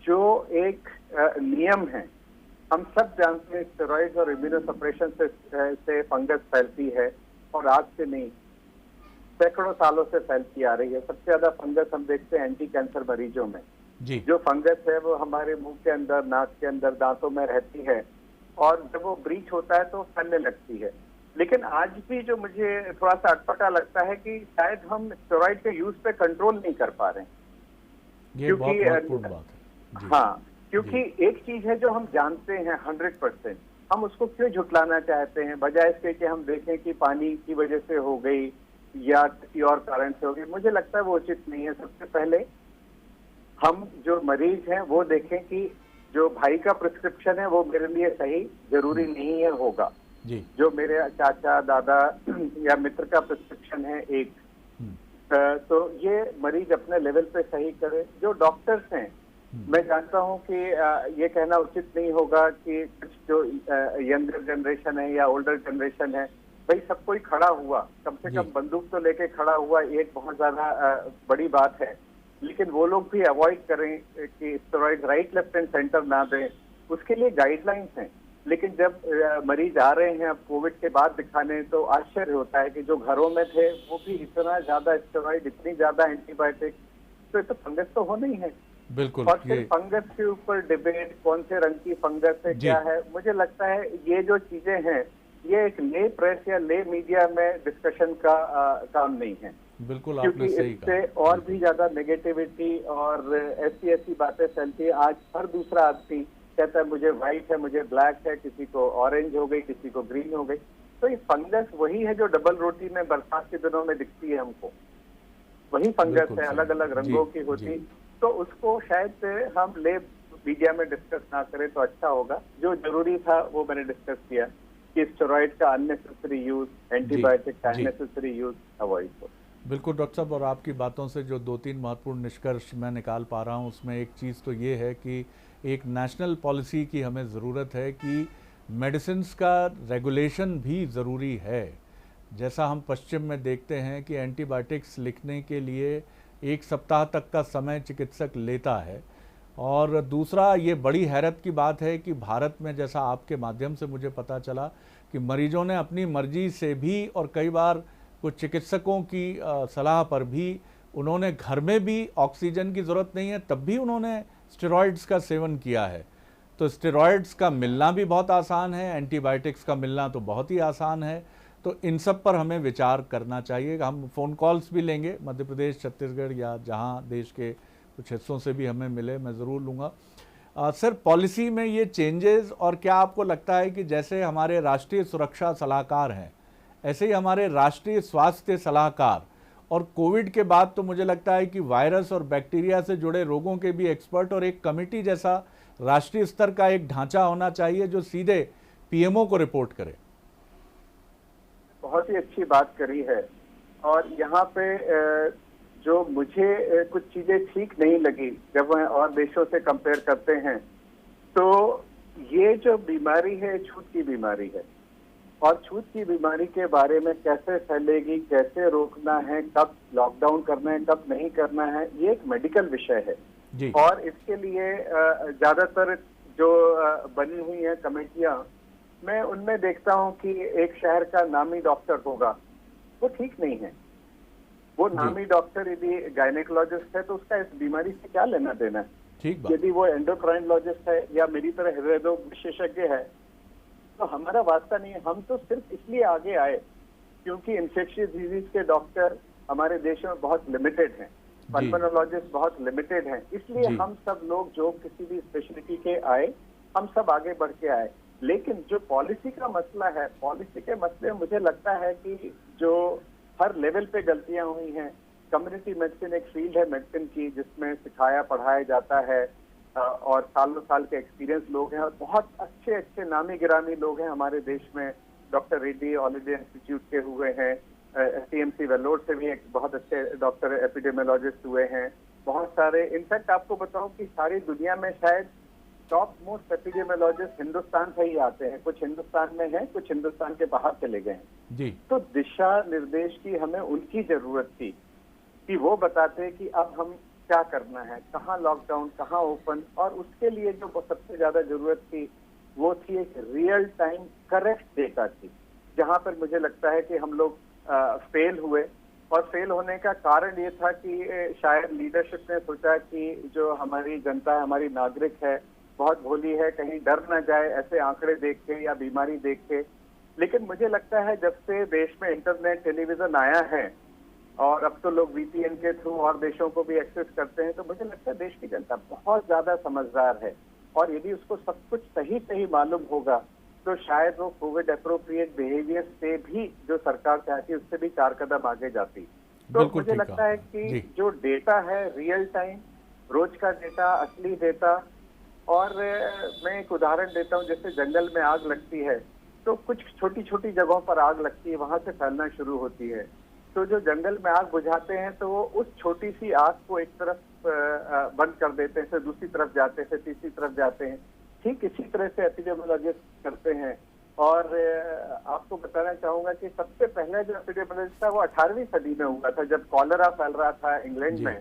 जो एक नियम है, हम सब जानते हैं स्टेरॉइड और इम्यूनोसप्रेशन से फंगस फैलती है, और आज से नहीं, सैकड़ों सालों से फैलती आ रही है। सबसे ज्यादा फंगस हम देखते हैं एंटी कैंसर मरीजों में जी। जो फंगस है वो हमारे मुंह के अंदर, नाक के अंदर, दांतों में रहती है, और जब वो ब्रीच होता है तो फैलने लगती है। लेकिन आज भी जो मुझे थोड़ा सा अटपटा लगता है कि शायद हम स्टेरॉइड के यूज पे कंट्रोल नहीं कर पा रहे हैं। ये बहुत महत्वपूर्ण बात है। हाँ, क्योंकि एक चीज है जो हम जानते हैं 100%, हम उसको क्यों झुटलाना चाहते हैं, बजाय इसके कि हम देखें कि पानी की वजह से हो गई या किसी और कारण से हो गई। मुझे लगता है वो उचित नहीं है। सबसे पहले हम जो मरीज हैं वो देखें कि जो भाई का प्रिस्क्रिप्शन है वो मेरे लिए सही जरूरी नहीं है होगा जी। जो मेरे चाचा, दादा या मित्र का प्रिस्क्रिप्शन है एक, तो ये मरीज अपने लेवल पे सही करे। जो डॉक्टर्स हैं, मैं जानता हूं कि ये कहना उचित नहीं होगा कि कुछ जो यंगर जनरेशन है या ओल्डर जनरेशन है, भाई सब कोई खड़ा हुआ, कम से कम बंदूक तो लेके खड़ा हुआ, एक बहुत ज्यादा बड़ी बात है। लेकिन वो लोग भी अवॉइड करें कि steroid right, left and centre ना दें, उसके लिए गाइडलाइंस हैं। लेकिन जब मरीज आ रहे हैं अब कोविड के बाद दिखाने, तो आश्चर्य होता है कि जो घरों में थे वो भी इतना ज्यादा स्टेरॉइड, इतनी ज्यादा एंटीबायोटिक, तो ये तो फंगस तो होना ही है। बिल्कुल। और फिर फंगस के ऊपर डिबेट, कौन से रंग की फंगस है, क्या है, मुझे लगता है ये जो चीजें हैं, ये एक ले प्रेस या ले मीडिया में डिस्कशन का काम नहीं है। बिल्कुल, आपने सही कहा। इससे और भी ज्यादा नेगेटिविटी और ऐसी बातें फैलती है। आज हर दूसरा आदमी कहता है मुझे व्हाइट है, मुझे ब्लैक है, किसी को ऑरेंज हो गई, किसी को ग्रीन हो गई। तो ये फंगस वही है जो डबल रोटी में बरसात के दिनों में दिखती है हमको, वही फंगस है, अलग अलग रंगों की होती। तो उसको शायद हम ले मीडिया में डिस्कस ना करें तो अच्छा होगा। जो जरूरी था वो मैंने डिस्कस किया कि स्टेरॉइड का अननेसेसरी यूज, एंटीबायोटिक का अननेसेसरी यूज अवॉइड हो। बिल्कुल डॉक्टर साहब, और आपकी बातों से जो 2-3 महत्वपूर्ण निष्कर्ष मैं निकाल पा रहा हूँ, उसमें एक चीज़ तो ये है कि एक नेशनल पॉलिसी की हमें ज़रूरत है कि मेडिसिन्स का रेगुलेशन भी ज़रूरी है। जैसा हम पश्चिम में देखते हैं कि एंटीबायोटिक्स लिखने के लिए 1 सप्ताह तक का समय चिकित्सक लेता है। और दूसरा, ये बड़ी हैरत की बात है कि भारत में, जैसा आपके माध्यम से मुझे पता चला, कि मरीजों ने अपनी मर्जी से भी और कई बार कुछ चिकित्सकों की सलाह पर भी, उन्होंने घर में भी ऑक्सीजन की ज़रूरत नहीं है तब भी उन्होंने स्टेरॉइड्स का सेवन किया है। तो स्टेरॉइड्स का मिलना भी बहुत आसान है, एंटीबायोटिक्स का मिलना तो बहुत ही आसान है। तो इन सब पर हमें विचार करना चाहिए। हम फ़ोन कॉल्स भी लेंगे, मध्य प्रदेश, छत्तीसगढ़ या जहाँ देश के कुछ हिस्सों से भी हमें मिले, मैं ज़रूर लूँगा। सर, पॉलिसी में ये चेंजेस, और क्या आपको लगता है कि जैसे हमारे राष्ट्रीय सुरक्षा सलाहकार हैं, ऐसे ही हमारे राष्ट्रीय स्वास्थ्य सलाहकार, और कोविड के बाद तो मुझे लगता है कि वायरस और बैक्टीरिया से जुड़े रोगों के भी एक्सपर्ट और एक कमेटी जैसा राष्ट्रीय स्तर का एक ढांचा होना चाहिए जो सीधे पीएमओ को रिपोर्ट करे। बहुत ही अच्छी बात करी है। और यहाँ पे जो मुझे कुछ चीजें ठीक नहीं लगी जब वह और देशों से कंपेयर करते हैं, तो ये जो बीमारी है छूत की बीमारी है, और छूत की बीमारी के बारे में कैसे फैलेगी, कैसे रोकना है, कब लॉकडाउन करना है, कब नहीं करना है, ये एक मेडिकल विषय है जी। और इसके लिए ज्यादातर जो बनी हुई है कमेटियां, मैं उनमें देखता हूं कि एक शहर का नामी डॉक्टर होगा, वो ठीक नहीं है। वो नामी डॉक्टर यदि गायनेकोलॉजिस्ट है तो उसका इस बीमारी से क्या लेना देना है। ठीक बात। यदि वो एंडोक्राइनोलॉजिस्ट है या मेरी तरह हृदय रोग विशेषज्ञ है तो हमारा वास्ता नहीं है। हम तो सिर्फ इसलिए आगे आए क्योंकि इन्फेक्शियस डिजीज के डॉक्टर हमारे देश में बहुत लिमिटेड हैं, पल्मोनोलॉजिस्ट बहुत लिमिटेड हैं, इसलिए हम सब लोग जो किसी भी स्पेशलिटी के आए, हम सब आगे बढ़ के आए। लेकिन जो पॉलिसी का मसला है, पॉलिसी के मसले में मुझे लगता है कि जो हर लेवल पे गलतियां हुई हैं। कम्युनिटी मेडिसिन एक फील्ड है मेडिसिन की जिसमें सिखाया पढ़ाया जाता है और सालों साल के एक्सपीरियंस लोग हैं और बहुत अच्छे अच्छे नामी गिरामी लोग हैं हमारे देश में। Doctor Reddy all India institute के हुए हैं, टीएमसी वेल्लोर से भी एक बहुत अच्छे डॉक्टर एपिडेमियोलॉजिस्ट हुए हैं, बहुत सारे। इनफैक्ट आपको बताऊं कि सारी दुनिया में शायद टॉप मोस्ट एपिडेमियोलॉजिस्ट हिंदुस्तान से ही आते हैं, कुछ हिंदुस्तान में हैं, कुछ हिंदुस्तान के बाहर चले गए हैं जी। तो दिशा निर्देश की हमें उनकी जरूरत थी कि वो बताते कि अब हम क्या करना है, कहाँ लॉकडाउन, कहाँ ओपन। और उसके लिए जो सबसे ज्यादा जरूरत थी वो थी एक रियल टाइम करेक्ट डेटा की, जहां पर मुझे लगता है कि हम लोग फेल हुए। और फेल होने का कारण ये था कि शायद लीडरशिप ने सोचा कि जो हमारी जनता है, हमारी नागरिक है, बहुत भोली है, कहीं डर ना जाए ऐसे आंकड़े देख के या बीमारी देख के। लेकिन मुझे लगता है जब से देश में इंटरनेट टेलीविजन आया है और अब तो लोग वीपीएन के थ्रू और देशों को भी एक्सेस करते हैं, तो मुझे लगता है देश की जनता बहुत ज्यादा समझदार है और यदि उसको सब कुछ सही सही मालूम होगा तो शायद वो कोविड अप्रोप्रिएट बिहेवियर से भी जो सरकार चाहती है उससे भी 4 कदम आगे जाती। तो मुझे लगता है कि जो डेटा है रियल टाइम, रोज का डेटा, असली डेटा। और मैं एक उदाहरण देता हूँ, जैसे जंगल में आग लगती है तो कुछ छोटी छोटी जगहों पर आग लगती है, वहां से फैलना शुरू होती है। तो जो जंगल में आग बुझाते हैं तो वो उस छोटी सी आग को एक तरफ बंद कर देते हैं, फिर दूसरी तरफ जाते हैं, फिर तीसरी तरफ जाते हैं। ठीक इसी तरह से एपिडेमियोलॉजिस्ट करते हैं। और आपको बताना चाहूंगा कि सबसे पहले जो एपिडेमियोलॉजिस्ट था वो 18वीं सदी में हुआ था, जब कॉलरा फैल रहा था इंग्लैंड में।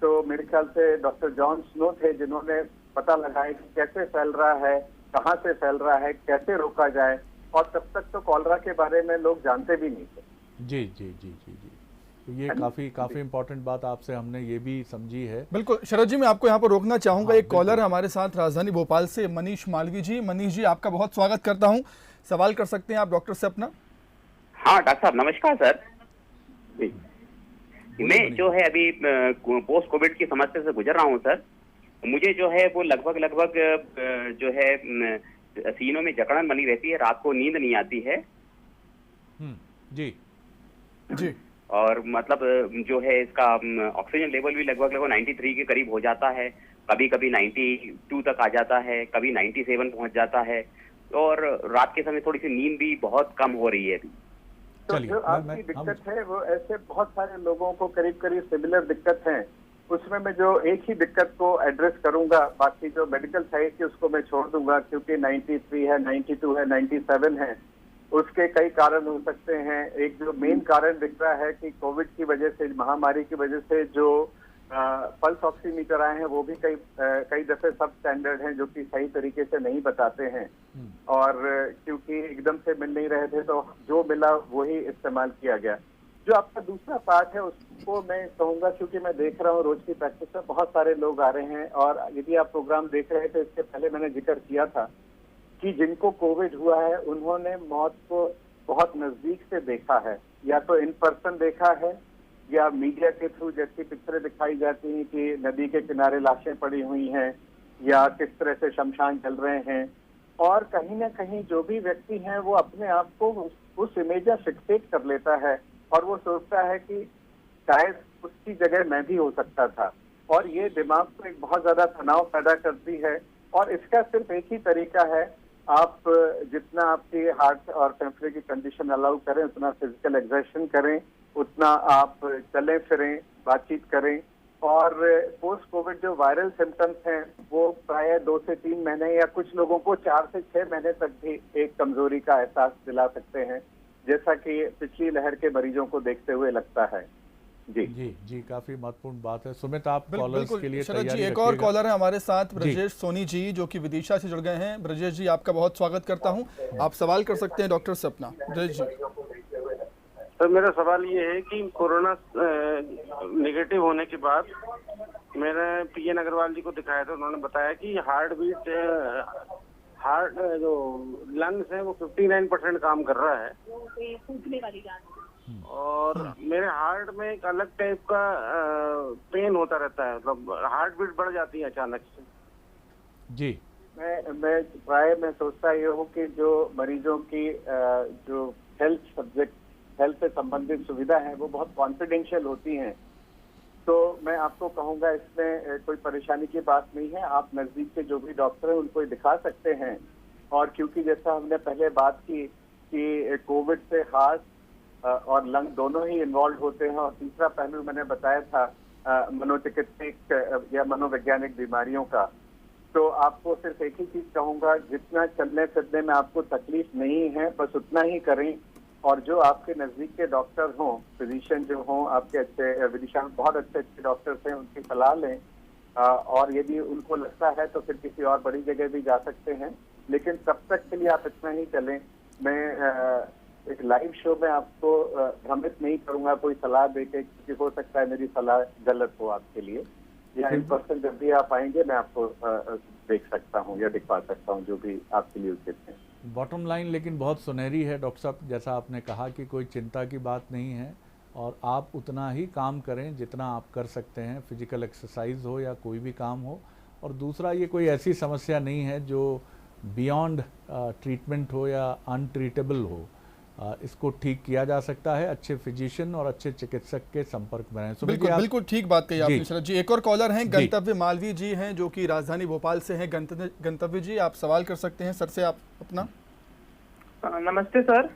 तो मेरे ख्याल से डॉक्टर जॉन स्नो थे जिन्होंने पता लगाया कि कैसे फैल रहा है, कहाँ से फैल रहा है, कैसे रोका जाए। और तब तक तो कॉलरा के बारे में लोग जानते भी नहीं थे। जी जी जी जी जी। तो ये काफ़ी इम्पोर्टेंट बात आपसे हमने ये भी समझी है। बिल्कुल शरद जी, मैं आपको यहाँ पर रोकना चाहूँगा। एक कॉलर हमारे साथ राजधानी भोपाल से, मनीष मालवी जी। मनीष जी, आपका बहुत स्वागत करता हूँ, सवाल कर सकते हैं आप डॉक्टर से अपना। हाँ डॉक्टर साहब नमस्कार सर। मैं जो है अभी पोस्ट कोविड की समस्या से गुजर रहा हूँ सर। मुझे जो है वो लगभग जो है सीनों में जकड़न बनी रहती है, रात को नींद नहीं आती है। जी जी। और मतलब जो है इसका ऑक्सीजन लेवल भी लगभग 93 के करीब हो जाता है, कभी कभी 92 तक आ जाता है, कभी 97 पहुंच जाता है। और रात के समय थोड़ी सी नींद भी बहुत कम हो रही है अभी। तो जो आपकी दिक्कत है वो ऐसे बहुत सारे लोगों को करीब सिमिलर दिक्कत है। उसमें मैं जो एक ही दिक्कत को एड्रेस करूंगा, बाकी जो मेडिकल साइड की उसको मैं छोड़ दूंगा, क्योंकि 93 है, 92 है, 97 है, उसके कई कारण हो सकते हैं। एक जो मेन कारण दिख रहा है कि कोविड की वजह से, महामारी की वजह से जो पल्स ऑक्सीमीटर आए हैं वो भी कई दफे सब स्टैंडर्ड हैं, जो कि सही तरीके से नहीं बताते हैं। और क्योंकि एकदम से मिल नहीं रहे थे तो जो मिला वही इस्तेमाल किया गया। जो आपका दूसरा पार्ट है उसको मैं कहूँगा, क्योंकि मैं देख रहा हूँ रोज की प्रैक्टिस में बहुत सारे लोग आ रहे हैं, और यदि आप प्रोग्राम देख रहे थे इससे पहले मैंने जिक्र किया था कि जिनको कोविड हुआ है उन्होंने मौत को बहुत नजदीक से देखा है, या तो इन पर्सन देखा है या मीडिया के थ्रू जैसी पिक्चरें दिखाई जाती हैं कि नदी के किनारे लाशें पड़ी हुई हैं या किस तरह से शमशान चल रहे हैं। और कहीं ना कहीं जो भी व्यक्ति है वो अपने आप को उस इमेज फिक्सेट कर लेता है और वो सोचता है कि शायद उसकी जगह मैं भी हो सकता था, और ये दिमाग को एक बहुत ज्यादा तनाव पैदा करती है। और इसका सिर्फ एक ही तरीका है, आप जितना आपकी हार्ट और फेफड़े की कंडीशन अलाउ करें उतना फिजिकल एक्सर्शन करें, उतना आप चलें फिरें, बातचीत करें। और पोस्ट कोविड जो वायरल सिम्टम्स हैं वो प्राय 2 से 3 महीने या कुछ लोगों को 4 से 6 महीने तक भी एक कमजोरी का एहसास दिला सकते हैं, जैसा कि पिछली लहर के मरीजों को देखते हुए लगता है। जी जी जी, काफी महत्वपूर्ण बात है। सुमित, आप कॉलर्स के लिए शरद जी, तैयारी एक और रखिएगा। कॉलर है हमारे साथ, ब्रजेश सोनी जी, जो कि विदिशा से जुड़ गए हैं। ब्रजेश जी, आपका बहुत स्वागत करता हूं। आप सवाल कर सकते हैं डॉक्टर से अपना। ब्रजेश जी। सर, मेरा सवाल ये है कि कोरोना नेगेटिव होने के बाद मैंने पीएन अग्रवाल जी को दिखाया था। उन्होंने बताया कि हार्ट जो लंग्स है वो 59% काम कर रहा है, और मेरे हार्ट में एक अलग टाइप का पेन होता रहता है, मतलब हार्ट बीट बढ़ जाती है अचानक से। जी, मैं प्राय मैं सोचता ये हूँ कि जो मरीजों की जो हेल्थ से संबंधित सुविधा है वो बहुत कॉन्फिडेंशियल होती हैं। तो मैं आपको कहूँगा इसमें कोई परेशानी की बात नहीं है। आप नजदीक के जो भी डॉक्टर हैं उनको दिखा सकते हैं। और क्योंकि जैसा हमने पहले बात की कि कोविड से हार्ट और लंग दोनों ही इन्वॉल्व होते हैं, और तीसरा पहलू मैंने बताया था मनोचिकित्सिक या मनोवैज्ञानिक बीमारियों का। तो आपको सिर्फ एक ही चीज कहूंगा, जितना चलने फिरने में आपको तकलीफ नहीं है बस उतना ही करें। और जो आपके नजदीक के डॉक्टर हों, फिजिशियन जो हों, आपके अच्छे विदिशा में बहुत अच्छे डॉक्टर्स हैं, उनकी सलाह लें। और यदि उनको लगता है तो फिर किसी और बड़ी जगह भी जा सकते हैं, लेकिन तब तक के लिए आप इतना ही चलें। मैं एक लाइव शो में आपको भ्रमित नहीं करूंगा कोई सलाह देके, क्योंकि हो सकता है मेरी सलाह गलत हो आपके लिए। या इन पर्सन जब भी आप आएंगे मैं आपको देख सकता हूँ या दिखवा सकता हूँ जो भी आपके लिए उचित है। बॉटम लाइन लेकिन बहुत सुनहरी है डॉक्टर साहब, जैसा आपने कहा कि कोई चिंता की बात नहीं है, और आप उतना ही काम करें जितना आप कर सकते हैं, फिजिकल एक्सरसाइज हो या कोई भी काम हो। और दूसरा, ये कोई ऐसी समस्या नहीं है जो बियॉन्ड ट्रीटमेंट हो या अनट्रीटेबल हो। इसको ठीक किया जा सकता है। अच्छे फिजिशियन और अच्छे चिकित्सक के संपर्क में रहें। बिल्कुल ठीक बात कही आपने शरद जी। एक और कॉलर हैं, गंतव्य मालवीय जी हैं, जो कि राजधानी भोपाल से हैं। गंतव्य जी, आप सवाल कर सकते हैं सर से आप अपना। नमस्ते सर,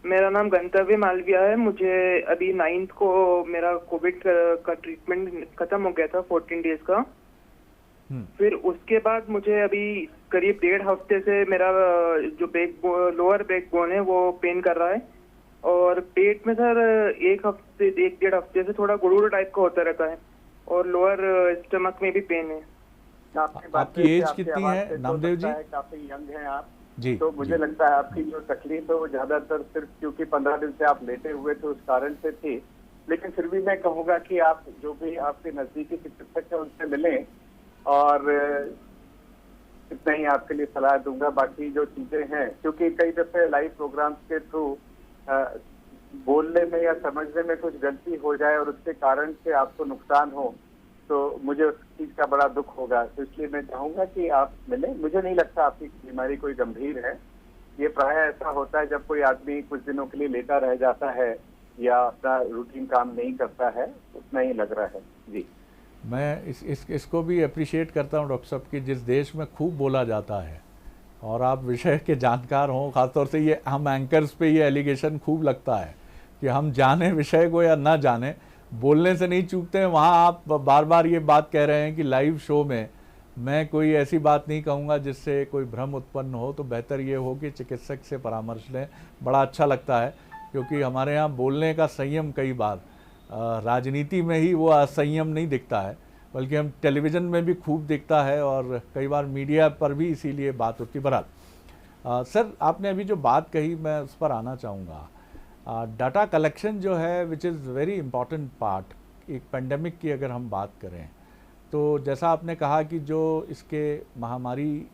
मेरा नाम गंतव्य मालवीय है। मुझे अभी 9th को मेरा कोविड का ट्रीटमेंट खत्म हो गया था, 14 डेज का। फिर उसके बाद मुझे अभी करीब 1.5 हफ्ते से मेरा जो लोअर बैक बोन है वो पेन कर रहा है, और पेट में सर 1-1.5 हफ्ते से थोड़ा गुड़गुड़ टाइप का होता रहता है, और लोअर स्टमक में भी पेन है। आपकी एज कितनी है नामदेव जी? काफी यंग हैं आप जी। तो मुझे लगता है आपकी जो तकलीफ है वो ज्यादातर सिर्फ क्योंकि 15 दिन से आप लेटे हुए थे उस कारण से थी। लेकिन फिर भी मैं कहूँगा कि आप जो भी आपके नजदीकी चिकित्सक है उनसे मिलें, और इतना ही आपके लिए सलाह दूंगा। बाकी जो चीजें हैं, क्योंकि कई दफे लाइव प्रोग्राम्स के थ्रू बोलने में या समझने में कुछ गलती हो जाए और उसके कारण से आपको नुकसान हो, तो मुझे उस चीज का बड़ा दुख होगा। तो इसलिए मैं चाहूंगा कि आप मिलें। मुझे नहीं लगता आपकी बीमारी कोई गंभीर है। ये प्राय ऐसा होता है जब कोई आदमी कुछ दिनों के लिए लेटा रह जाता है या अपना रूटीन काम नहीं करता है, उतना ही लग रहा है। जी, मैं इसको भी अप्रिशिएट करता हूँ डॉक्टर साहब कि जिस देश में खूब बोला जाता है और आप विषय के जानकार हों, ख़ासतौर से ये हम एंकर्स पे ये एलिगेशन खूब लगता है कि हम जाने विषय को या ना जाने, बोलने से नहीं चूकते हैं। वहाँ आप बार बार ये बात कह रहे हैं कि लाइव शो में मैं कोई ऐसी बात नहीं कहूँगा जिससे कोई भ्रम उत्पन्न हो, तो बेहतर ये हो कि चिकित्सक से परामर्श लें। बड़ा अच्छा लगता है, क्योंकि हमारे यहाँ बोलने का संयम कई बार राजनीति में ही वो असंयम नहीं दिखता है, बल्कि हम टेलीविज़न में भी खूब दिखता है, और कई बार मीडिया पर भी इसीलिए बात होती। बहरहाल सर, आपने अभी जो बात कही मैं उस पर आना चाहूँगा। डाटा कलेक्शन जो है which is very important part एक पेंडेमिक की अगर हम बात करें, तो जैसा आपने कहा कि जो इसके महामारी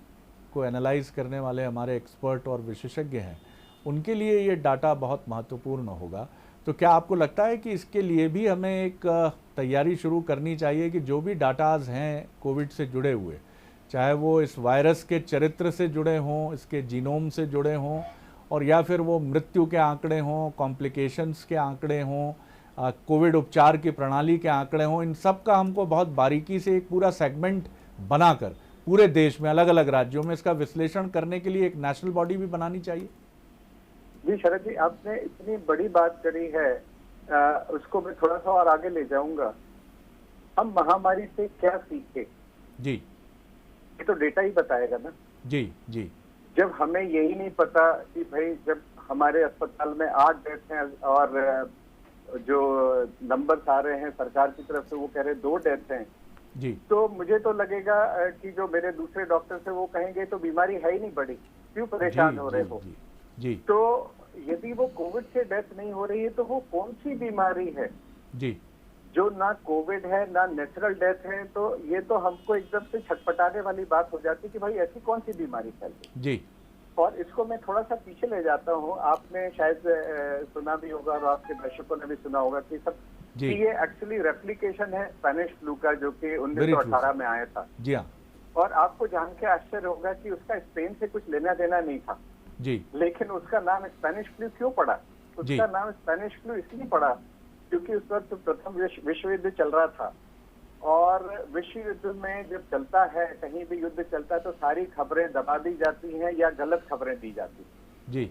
को एनालाइज करने वाले हमारे एक्सपर्ट और विशेषज्ञ हैं, उनके लिए ये डाटा बहुत महत्वपूर्ण होगा। तो क्या आपको लगता है कि इसके लिए भी हमें एक तैयारी शुरू करनी चाहिए कि जो भी डाटाज हैं कोविड से जुड़े हुए, चाहे वो इस वायरस के चरित्र से जुड़े हों, इसके जीनोम से जुड़े हों, और या फिर वो मृत्यु के आंकड़े हों, कॉम्प्लिकेशंस के आंकड़े हों, कोविड उपचार की प्रणाली के आंकड़े हों, इन सब का हमको बहुत बारीकी से एक पूरा सेगमेंट बनाकर पूरे देश में अलग अलग राज्यों में इसका विश्लेषण करने के लिए एक नेशनल बॉडी भी बनानी चाहिए? जी शरद जी, आपने इतनी बड़ी बात करी है, उसको मैं थोड़ा सा और आगे ले जाऊंगा हम महामारी से क्या सीखे, जी ये तो डेटा ही बताएगा ना। जी जी जब हमें यही नहीं पता कि भाई जब हमारे अस्पताल में 8 डेथ हैं और जो नंबर्स आ रहे हैं सरकार की तरफ से वो कह रहे 2 डेथ हैं, जी तो मुझे तो लगेगा कि जो मेरे दूसरे डॉक्टर से वो कहेंगे तो बीमारी है ही नहीं बढ़ी, क्यों परेशान हो रहे हो। जी जी तो यदि वो कोविड से डेथ नहीं हो रही है तो वो कौन सी बीमारी है जी जो ना कोविड है ना नेचुरल डेथ है। तो ये तो हमको एकदम से छटपटाने वाली बात हो जाती है कि भाई ऐसी कौन सी बीमारी फैल गई। जी और इसको मैं थोड़ा सा पीछे ले जाता हूँ, आपने शायद सुना भी होगा और आपके दर्शकों ने भी सुना होगा कि सब जी। कि ये एक्चुअली रेप्लिकेशन है स्पेनिश फ्लू का जो कि 1918 में आया था। जी हाँ और आपको जान के आश्चर्य होगा कि उसका स्पेन से कुछ लेना देना नहीं था, जी लेकिन उसका नाम स्पेनिश फ्लू क्यों पड़ा? उसका नाम स्पेनिश फ्लू इसलिए पड़ा क्योंकि उस वक्त प्रथम विश्व युद्ध चल रहा था, और विश्व युद्ध में जब चलता है, कहीं भी युद्ध चलता है तो सारी खबरें दबा दी जाती हैं या गलत खबरें दी जाती हैं। जी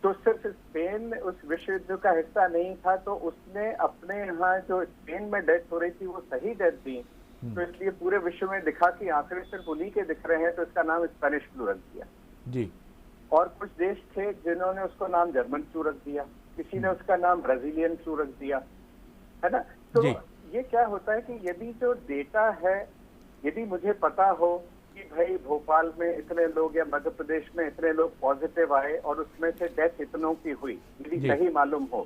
तो सिर्फ स्पेन उस विश्व युद्ध का हिस्सा नहीं था, तो उसने अपने यहाँ जो स्पेन में डेथ हो रही थी वो सही डेथ दी, तो इसलिए पूरे विश्व में दिखा कि आंकड़े सिर्फ उन्हीं के दिख रहे हैं, तो इसका नाम स्पेनिश फ्लू रख दिया। जी और कुछ देश थे जिन्होंने उसको नाम जर्मन फ्लू रख दिया, किसी ने उसका नाम ब्राजीलियन फ्लू रख दिया, है ना। तो ये क्या होता है कि यदि जो डेटा है, यदि मुझे पता हो कि भाई भोपाल में इतने लोग या मध्य प्रदेश में इतने लोग पॉजिटिव आए और उसमें से डेथ इतनों की हुई, यदि सही मालूम हो,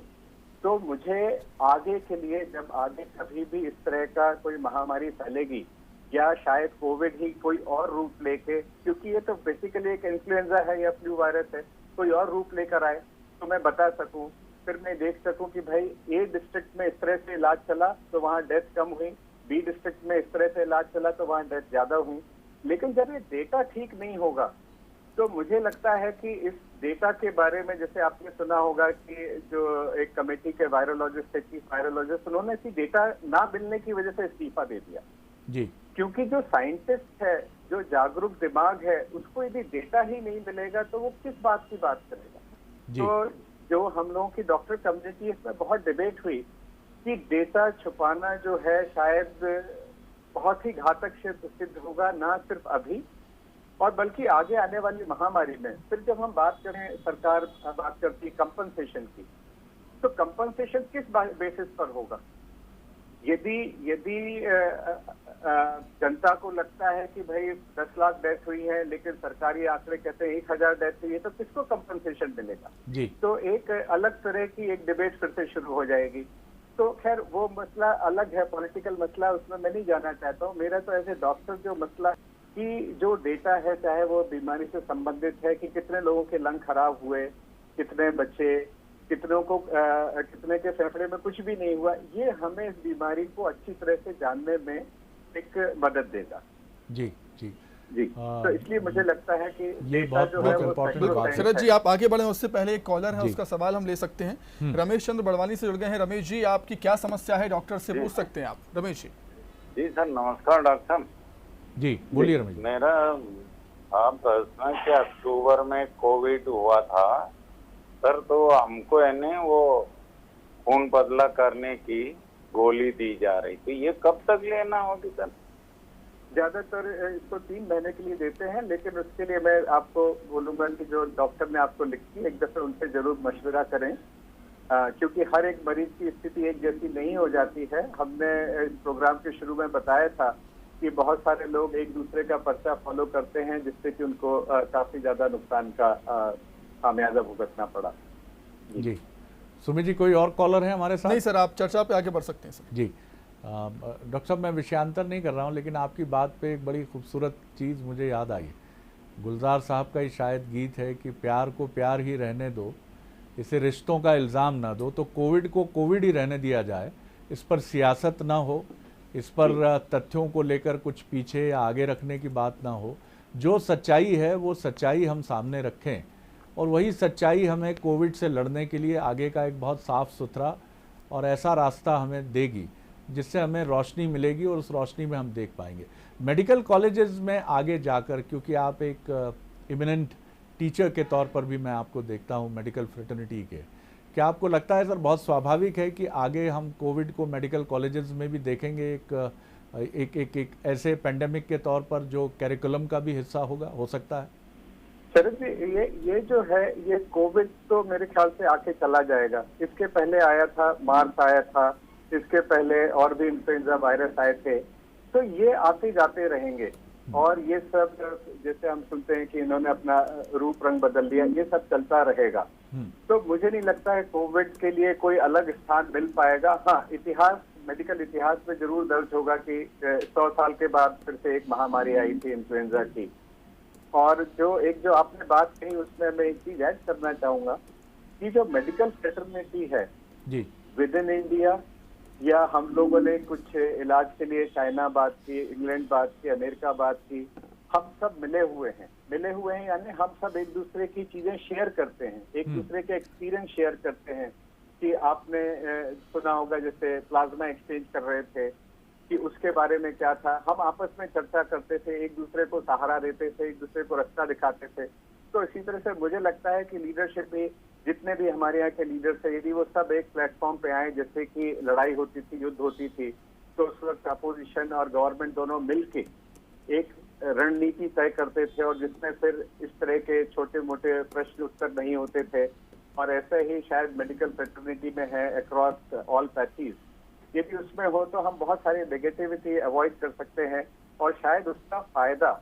तो मुझे आगे के लिए जब आगे कभी भी इस तरह का कोई महामारी फैलेगी या शायद कोविड ही कोई और रूप लेके, क्योंकि ये तो बेसिकली एक इन्फ्लुएंजा है या फ्लू वायरस है, कोई और रूप लेकर आए तो मैं बता सकूं, फिर मैं देख सकूं कि भाई ए डिस्ट्रिक्ट में इस तरह से इलाज चला तो वहाँ डेथ कम हुई, बी डिस्ट्रिक्ट में इस तरह से इलाज चला तो वहाँ डेथ ज्यादा हुई। लेकिन जब ये डेटा ठीक नहीं होगा तो मुझे लगता है कि इस डेटा के बारे में, जैसे आपने सुना होगा कि जो एक कमेटी के वायरोलॉजिस्ट थे, चीफ वायरोलॉजिस्ट, उन्होंने इसी डेटा ना मिलने की वजह से इस्तीफा दे दिया जी। क्योंकि जो साइंटिस्ट है, जो जागरूक दिमाग है, उसको यदि डेटा ही नहीं मिलेगा तो वो किस बात की बात करेगा। तो जो हम लोगों की डॉक्टर कम्युनिटी, इसमें बहुत डिबेट हुई कि डेटा छुपाना जो है शायद बहुत ही घातक सिद्ध होगा, ना सिर्फ अभी और बल्कि आगे आने वाली महामारी में। फिर जब हम बात करें, सरकार बात करती है कंपनसेशन की, तो कंपनसेशन किस बेसिस पर होगा? यदि जनता को लगता है कि भाई 10 लाख डेथ हुई है लेकिन सरकारी आंकड़े कहते हैं 1000 डेथ हुई है, तो किसको कंपनसेशन मिलेगा जी? तो एक अलग तरह की एक डिबेट फिर से शुरू हो जाएगी। तो खैर वो मसला अलग है, पॉलिटिकल मसला, उसमें मैं नहीं जाना चाहता हूँ। मेरा तो ऐसे डॉक्टर जो मसला कि जो डेटा है, चाहे वो बीमारी से संबंधित है कि कितने लोगों के लंग खराब हुए, कितने बच्चे, कितनों को कितने के फेफड़े में कुछ भी नहीं हुआ, ये हमें इस बीमारी को अच्छी तरह से जानने में एक मदद देगा। जी जी जी। तो इसलिए मुझे लगता है कि ये बहुत इम्पोर्टेंट बात है। शरद जी आप आगे बढ़े, उससे पहले एक कॉलर है, उसका सवाल हम ले सकते हैं। रमेश चंद्र बड़वानी से जुड़ गए हैं। रमेश जी, आपकी क्या समस्या है, डॉक्टर से पूछ सकते हैं आप। रमेश जी। जी सर, नमस्कार डॉक्टर साहब। जी बोलिए रमेश। मेरा आप प्रश्न कि अक्टूबर में कोविड हुआ था सर, तो हमको है ना वो खून पतला करने की गोली दी जा रही थी, ये कब तक लेना होगी सर? ज्यादातर इसको 3 महीने के लिए देते हैं, लेकिन उसके लिए मैं आपको बोलूंगा कि जो डॉक्टर ने आपको लिखी एक दफे उनसे जरूर मशवरा करें, क्योंकि हर एक मरीज की स्थिति एक जैसी नहीं हो जाती है। हमने इस प्रोग्राम के शुरू में बताया था कि बहुत सारे लोग एक दूसरे का पर्चा फॉलो करते हैं, जिससे कि उनको काफी ज्यादा नुकसान का खामियाजा भुगतना पड़ा। जी सुमित जी, कोई और कॉलर है हमारे साथ? नहीं सर, आप चर्चा पे आगे बढ़ सकते हैं सर। जी डॉक्टर साहब, मैं विषयांतर नहीं कर रहा हूँ, लेकिन आपकी बात पे एक बड़ी खूबसूरत चीज़ मुझे याद आई। गुलजार साहब का ही शायद गीत है कि प्यार को प्यार ही रहने दो, इसे रिश्तों का इल्ज़ाम ना दो। तो कोविड को कोविड ही रहने दिया जाए, इस पर सियासत ना हो, इस पर तथ्यों को लेकर कुछ पीछे या आगे रखने की बात ना हो। जो सच्चाई है वो सच्चाई हम सामने रखें, और वही सच्चाई हमें कोविड से लड़ने के लिए आगे का एक बहुत साफ़ सुथरा और ऐसा रास्ता हमें देगी जिससे हमें रोशनी मिलेगी, और उस रोशनी में हम देख पाएंगे। मेडिकल कॉलेजेस में आगे जाकर, क्योंकि आप एक इमिनेंट टीचर के तौर पर भी मैं आपको देखता हूँ मेडिकल फ्रेटर्निटी के, क्या आपको लगता है सर बहुत स्वाभाविक है कि आगे हम कोविड को मेडिकल कॉलेजेस में भी देखेंगे एक ऐसे पेंडेमिक के तौर पर जो कैरिकुलम का भी हिस्सा होगा, हो सकता है? शरद जी, ये जो है, ये कोविड तो मेरे ख्याल से आके चला जाएगा। इसके पहले आया था, मार्स आया था, इसके पहले और भी इन्फ्लुएंजा वायरस आए थे, तो ये आते जाते रहेंगे। और ये सब जैसे हम सुनते हैं कि इन्होंने अपना रूप रंग बदल लिया, ये सब चलता रहेगा। तो मुझे नहीं लगता है कोविड के लिए कोई अलग स्थान मिल पाएगा। हाँ, इतिहास, मेडिकल इतिहास में जरूर दर्ज होगा कि 100 साल के बाद फिर से एक महामारी आई थी इन्फ्लुएंजा की। और जो आपने बात कही, उसमें मैं एक चीज ऐड करना चाहूंगा कि जो मेडिकल फ्रेटर्निटी है जी विद इन इंडिया, या हम लोगों ने कुछ इलाज के लिए चाइना बात की, इंग्लैंड बात की, अमेरिका बात की, हम सब मिले हुए हैं यानी हम सब एक दूसरे की चीजें शेयर करते हैं, एक दूसरे के एक्सपीरियंस शेयर करते हैं। कि आपने सुना होगा जैसे प्लाज्मा एक्सचेंज कर रहे थे कि उसके बारे में क्या था, हम आपस में चर्चा करते थे, एक दूसरे को सहारा देते थे, एक दूसरे को रास्ता दिखाते थे। तो इसी तरह से मुझे लगता है कि लीडरशिप भी, जितने भी हमारे यहाँ के लीडर्स हैं, यदि वो सब एक प्लेटफॉर्म पे आए, जैसे कि लड़ाई होती थी, युद्ध होती थी, तो उस वक्त अपोजिशन और गवर्नमेंट दोनों मिलके एक रणनीति तय करते थे, और जिसमें फिर इस तरह के छोटे मोटे प्रश्न उत्तर नहीं होते थे। और ऐसे ही शायद मेडिकल फ्रेटर्निटी में है अक्रॉस ऑल पैथीज। यदि उसमें हो तो हम बहुत सारी नेगेटिविटी अवॉइड कर सकते हैं, और शायद उसका फायदा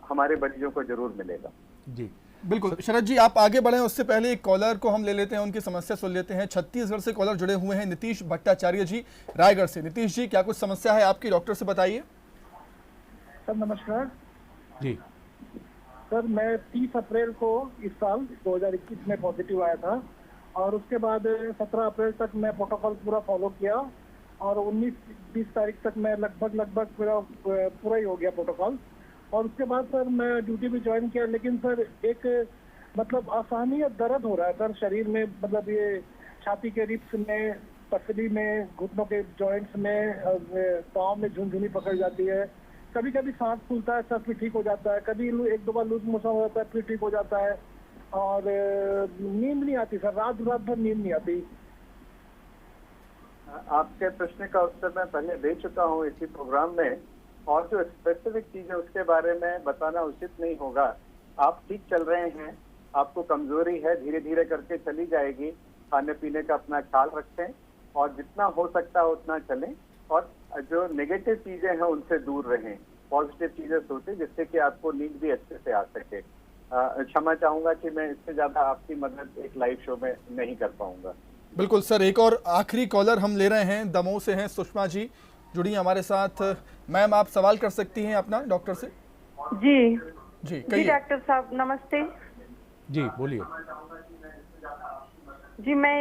हमारे मरीजों को जरूर मिलेगा। जी बिल्कुल। शरद जी, आप आगे बढ़ें उससे पहले एक कॉलर को हम ले लेते हैं, उनकी समस्या सुन लेते हैं। छत्तीसगढ़ से कॉलर जुड़े हुए हैं, नीतीश भट्टाचार्य जी रायगढ़ से। नीतीश जी, क्या कुछ समस्या है आपकी, डॉक्टर से बताइए। सर नमस्कार जी। सर, मैं 30 अप्रैल को इस साल 2021 में पॉजिटिव आया था, और उसके बाद 17 अप्रैल तक मैं प्रोटोकॉल पूरा फॉलो किया, और 19-20 तारीख तक मैं लगभग पूरा ही हो गया प्रोटोकॉल। और उसके बाद सर मैं ड्यूटी भी ज्वाइन किया, लेकिन सर एक मतलब आसानी और दर्द हो रहा है सर शरीर में, मतलब ये छाती के रिब्स में, पसली में, घुटनों के जॉइंट्स में, पाँव में झुनझुनी पकड़ जाती है। कभी कभी सांस फूलता है, सर फिर ठीक हो जाता है, कभी 1-2 बार लूज मोशन हो जाता है, फिर ठीक हो जाता है। और नींद नहीं आती सर, रात भर नींद नहीं आती। आपके प्रश्न का उत्तर मैं पहले दे चुका हूँ इसी प्रोग्राम में, और जो स्पेसिफिक चीज है उसके बारे में बताना उचित नहीं होगा। आप ठीक चल रहे हैं, आपको कमजोरी है, धीरे धीरे करके चली जाएगी। खाने पीने का अपना ख्याल रखें, और जितना हो सकता है उतना चलें, और जो नेगेटिव चीजें हैं उनसे दूर रहें, पॉजिटिव चीजें सोचें, जिससे कि आपको नींद भी अच्छे से आ सके। क्षमा चाहूंगा कि मैं इससे ज्यादा आपकी मदद एक लाइव शो में नहीं कर पाऊंगा। बिल्कुल सर, एक और आखिरी कॉलर हम ले रहे हैं, दमोह से हैं सुषमा जी जुड़ी हमारे साथ। मैम, आप सवाल कर सकती हैं अपना डॉक्टर से। जी जी जी डॉक्टर साहब नमस्ते। जी बोलिए। जी मैं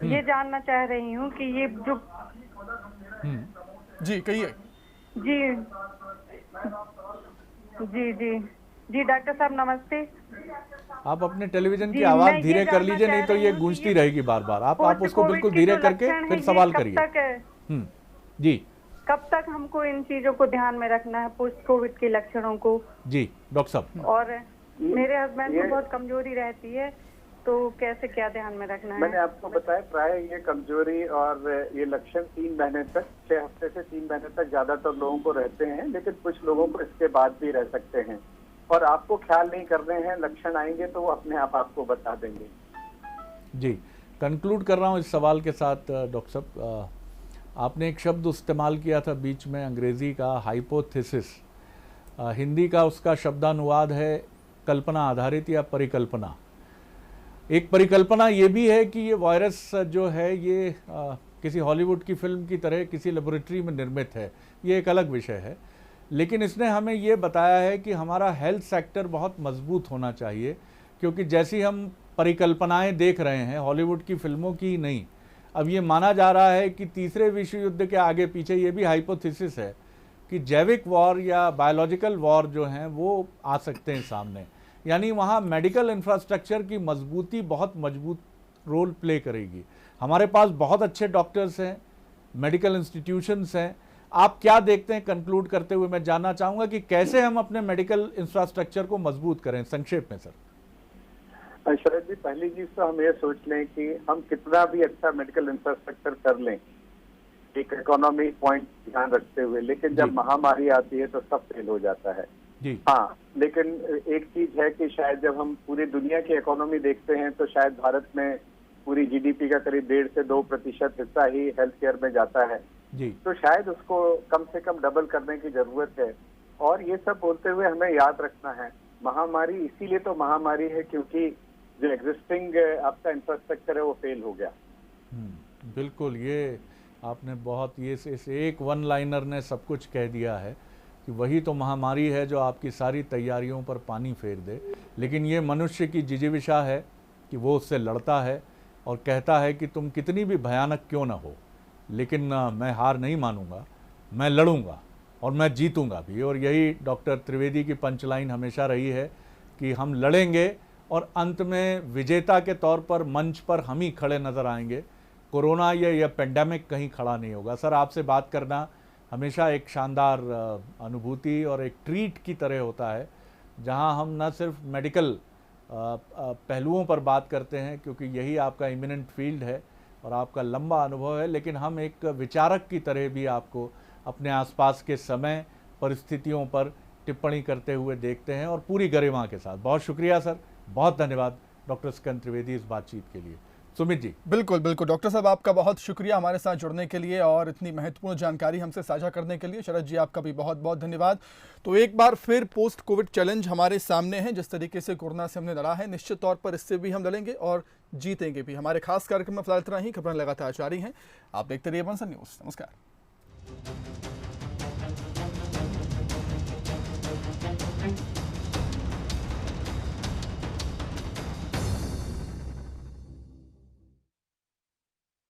ये जानना चाह रही हूँ कि ये जो जी कहिए। जी जी जी जी डॉक्टर साहब नमस्ते। आप अपने टेलीविजन की आवाज धीरे कर लीजिए, नहीं तो ये गूंजती रहेगी बार बार। आप उसको बिल्कुल धीरे करके फिर सवाल करिए। जी, कब तक हमको इन चीजों को ध्यान में रखना है, पोस्ट कोविड के लक्षणों को? जी डॉक्टर साहब। और मेरे हस्बैंड को बहुत कमजोरी रहती है, तो कैसे क्या ध्यान में रखना है? मैंने आपको बताया, प्राय ये कमजोरी और ये लक्षण 3 महीने तक, 6 हफ्ते से 3 महीने तक ज्यादातर लोगों को रहते हैं, लेकिन कुछ लोगों को इसके बाद भी रह सकते हैं। और आपको ख्याल नहीं करने हैं, लक्षण आएंगे तो वो अपने आप आपको बता देंगे। जी, कंक्लूड कर रहा हूँ इस सवाल के साथ। डॉक्टर साहब, आपने एक शब्द इस्तेमाल किया था बीच में, अंग्रेजी का हाइपोथेसिस, हिंदी का उसका शब्दानुवाद है कल्पना आधारित या परिकल्पना। एक परिकल्पना ये भी है कि ये वायरस जो है ये किसी हॉलीवुड की फिल्म की तरह किसी लेबोरेटरी में निर्मित है, ये एक अलग विषय है। लेकिन इसने हमें ये बताया है कि हमारा हेल्थ सेक्टर बहुत मजबूत होना चाहिए, क्योंकि जैसी हम परिकल्पनाएं देख रहे हैं हॉलीवुड की फिल्मों की नहीं, अब ये माना जा रहा है कि तीसरे विश्व युद्ध के आगे पीछे ये भी हाइपोथेसिस है कि जैविक वॉर या बायोलॉजिकल वॉर जो हैं वो आ सकते हैं सामने। यानी वहाँ मेडिकल इंफ्रास्ट्रक्चर की मजबूती बहुत मजबूत रोल प्ले करेगी। हमारे पास बहुत अच्छे डॉक्टर्स हैं, मेडिकल इंस्टीट्यूशंस हैं। आप क्या देखते हैं? कंक्लूड करते हुए मैं जानना चाहूँगा कि कैसे हम अपने मेडिकल इंफ्रास्ट्रक्चर को मजबूत करें, संक्षेप में सर। शरद जी, पहली चीज तो हम ये सोच लें कि हम कितना भी अच्छा मेडिकल इंफ्रास्ट्रक्चर कर लें एक इकोनॉमी पॉइंट ध्यान रखते हुए, लेकिन जब महामारी आती है तो सब फेल हो जाता है जी। हाँ, लेकिन एक चीज है कि शायद जब हम पूरी दुनिया की इकोनॉमी देखते हैं तो शायद भारत में पूरी जीडीपी का करीब 1.5 से 2% हिस्सा ही हेल्थ केयर में जाता है जी। तो शायद उसको कम से कम डबल करने की जरूरत है। और ये सब बोलते हुए हमें याद रखना है, महामारी इसीलिए तो महामारी है क्योंकि जो एग्जिस्टिंग आपका इंफ्रास्ट्रक्चर है वो फेल हो गया। बिल्कुल, ये आपने बहुत ये इस एक वन लाइनर ने सब कुछ कह दिया है कि वही तो महामारी है जो आपकी सारी तैयारियों पर पानी फेर दे। लेकिन ये मनुष्य की जिजीविषा है कि वो उससे लड़ता है और कहता है कि तुम कितनी भी भयानक क्यों ना हो, लेकिन मैं हार नहीं मानूंगा, मैं लड़ूंगा और मैं जीतूंगा भी। और यही डॉक्टर त्रिवेदी की पंचलाइन हमेशा रही है कि हम लड़ेंगे और अंत में विजेता के तौर पर मंच पर हम ही खड़े नज़र आएंगे। कोरोना या पेंडेमिक कहीं खड़ा नहीं होगा। सर, आपसे बात करना हमेशा एक शानदार अनुभूति और एक ट्रीट की तरह होता है, जहां हम न सिर्फ मेडिकल पहलुओं पर बात करते हैं क्योंकि यही आपका इमिनेंट फील्ड है और आपका लंबा अनुभव है, लेकिन हम एक विचारक की तरह भी आपको अपने आसपास के समय परिस्थितियों पर टिप्पणी करते हुए देखते हैं और पूरी गरिमा के साथ। बहुत शुक्रिया सर, बहुत धन्यवाद डॉक्टर स्कंद त्रिवेदी इस बातचीत के लिए। सुमित जी। बिल्कुल बिल्कुल डॉक्टर साहब, आपका बहुत शुक्रिया हमारे साथ जुड़ने के लिए और इतनी महत्वपूर्ण जानकारी हमसे साझा करने के लिए। शरद जी, आपका भी बहुत बहुत धन्यवाद। तो एक बार फिर पोस्ट कोविड चैलेंज हमारे सामने है। जिस तरीके से कोरोना से हमने लड़ा है, निश्चित तौर पर इससे भी हम लड़ेंगे और जीतेंगे भी। हमारे खास कार्यक्रम में फिलहाल इतना ही। खबरें लगातार जारी हैं, आप देखते रहिए बंसल न्यूज़। नमस्कार।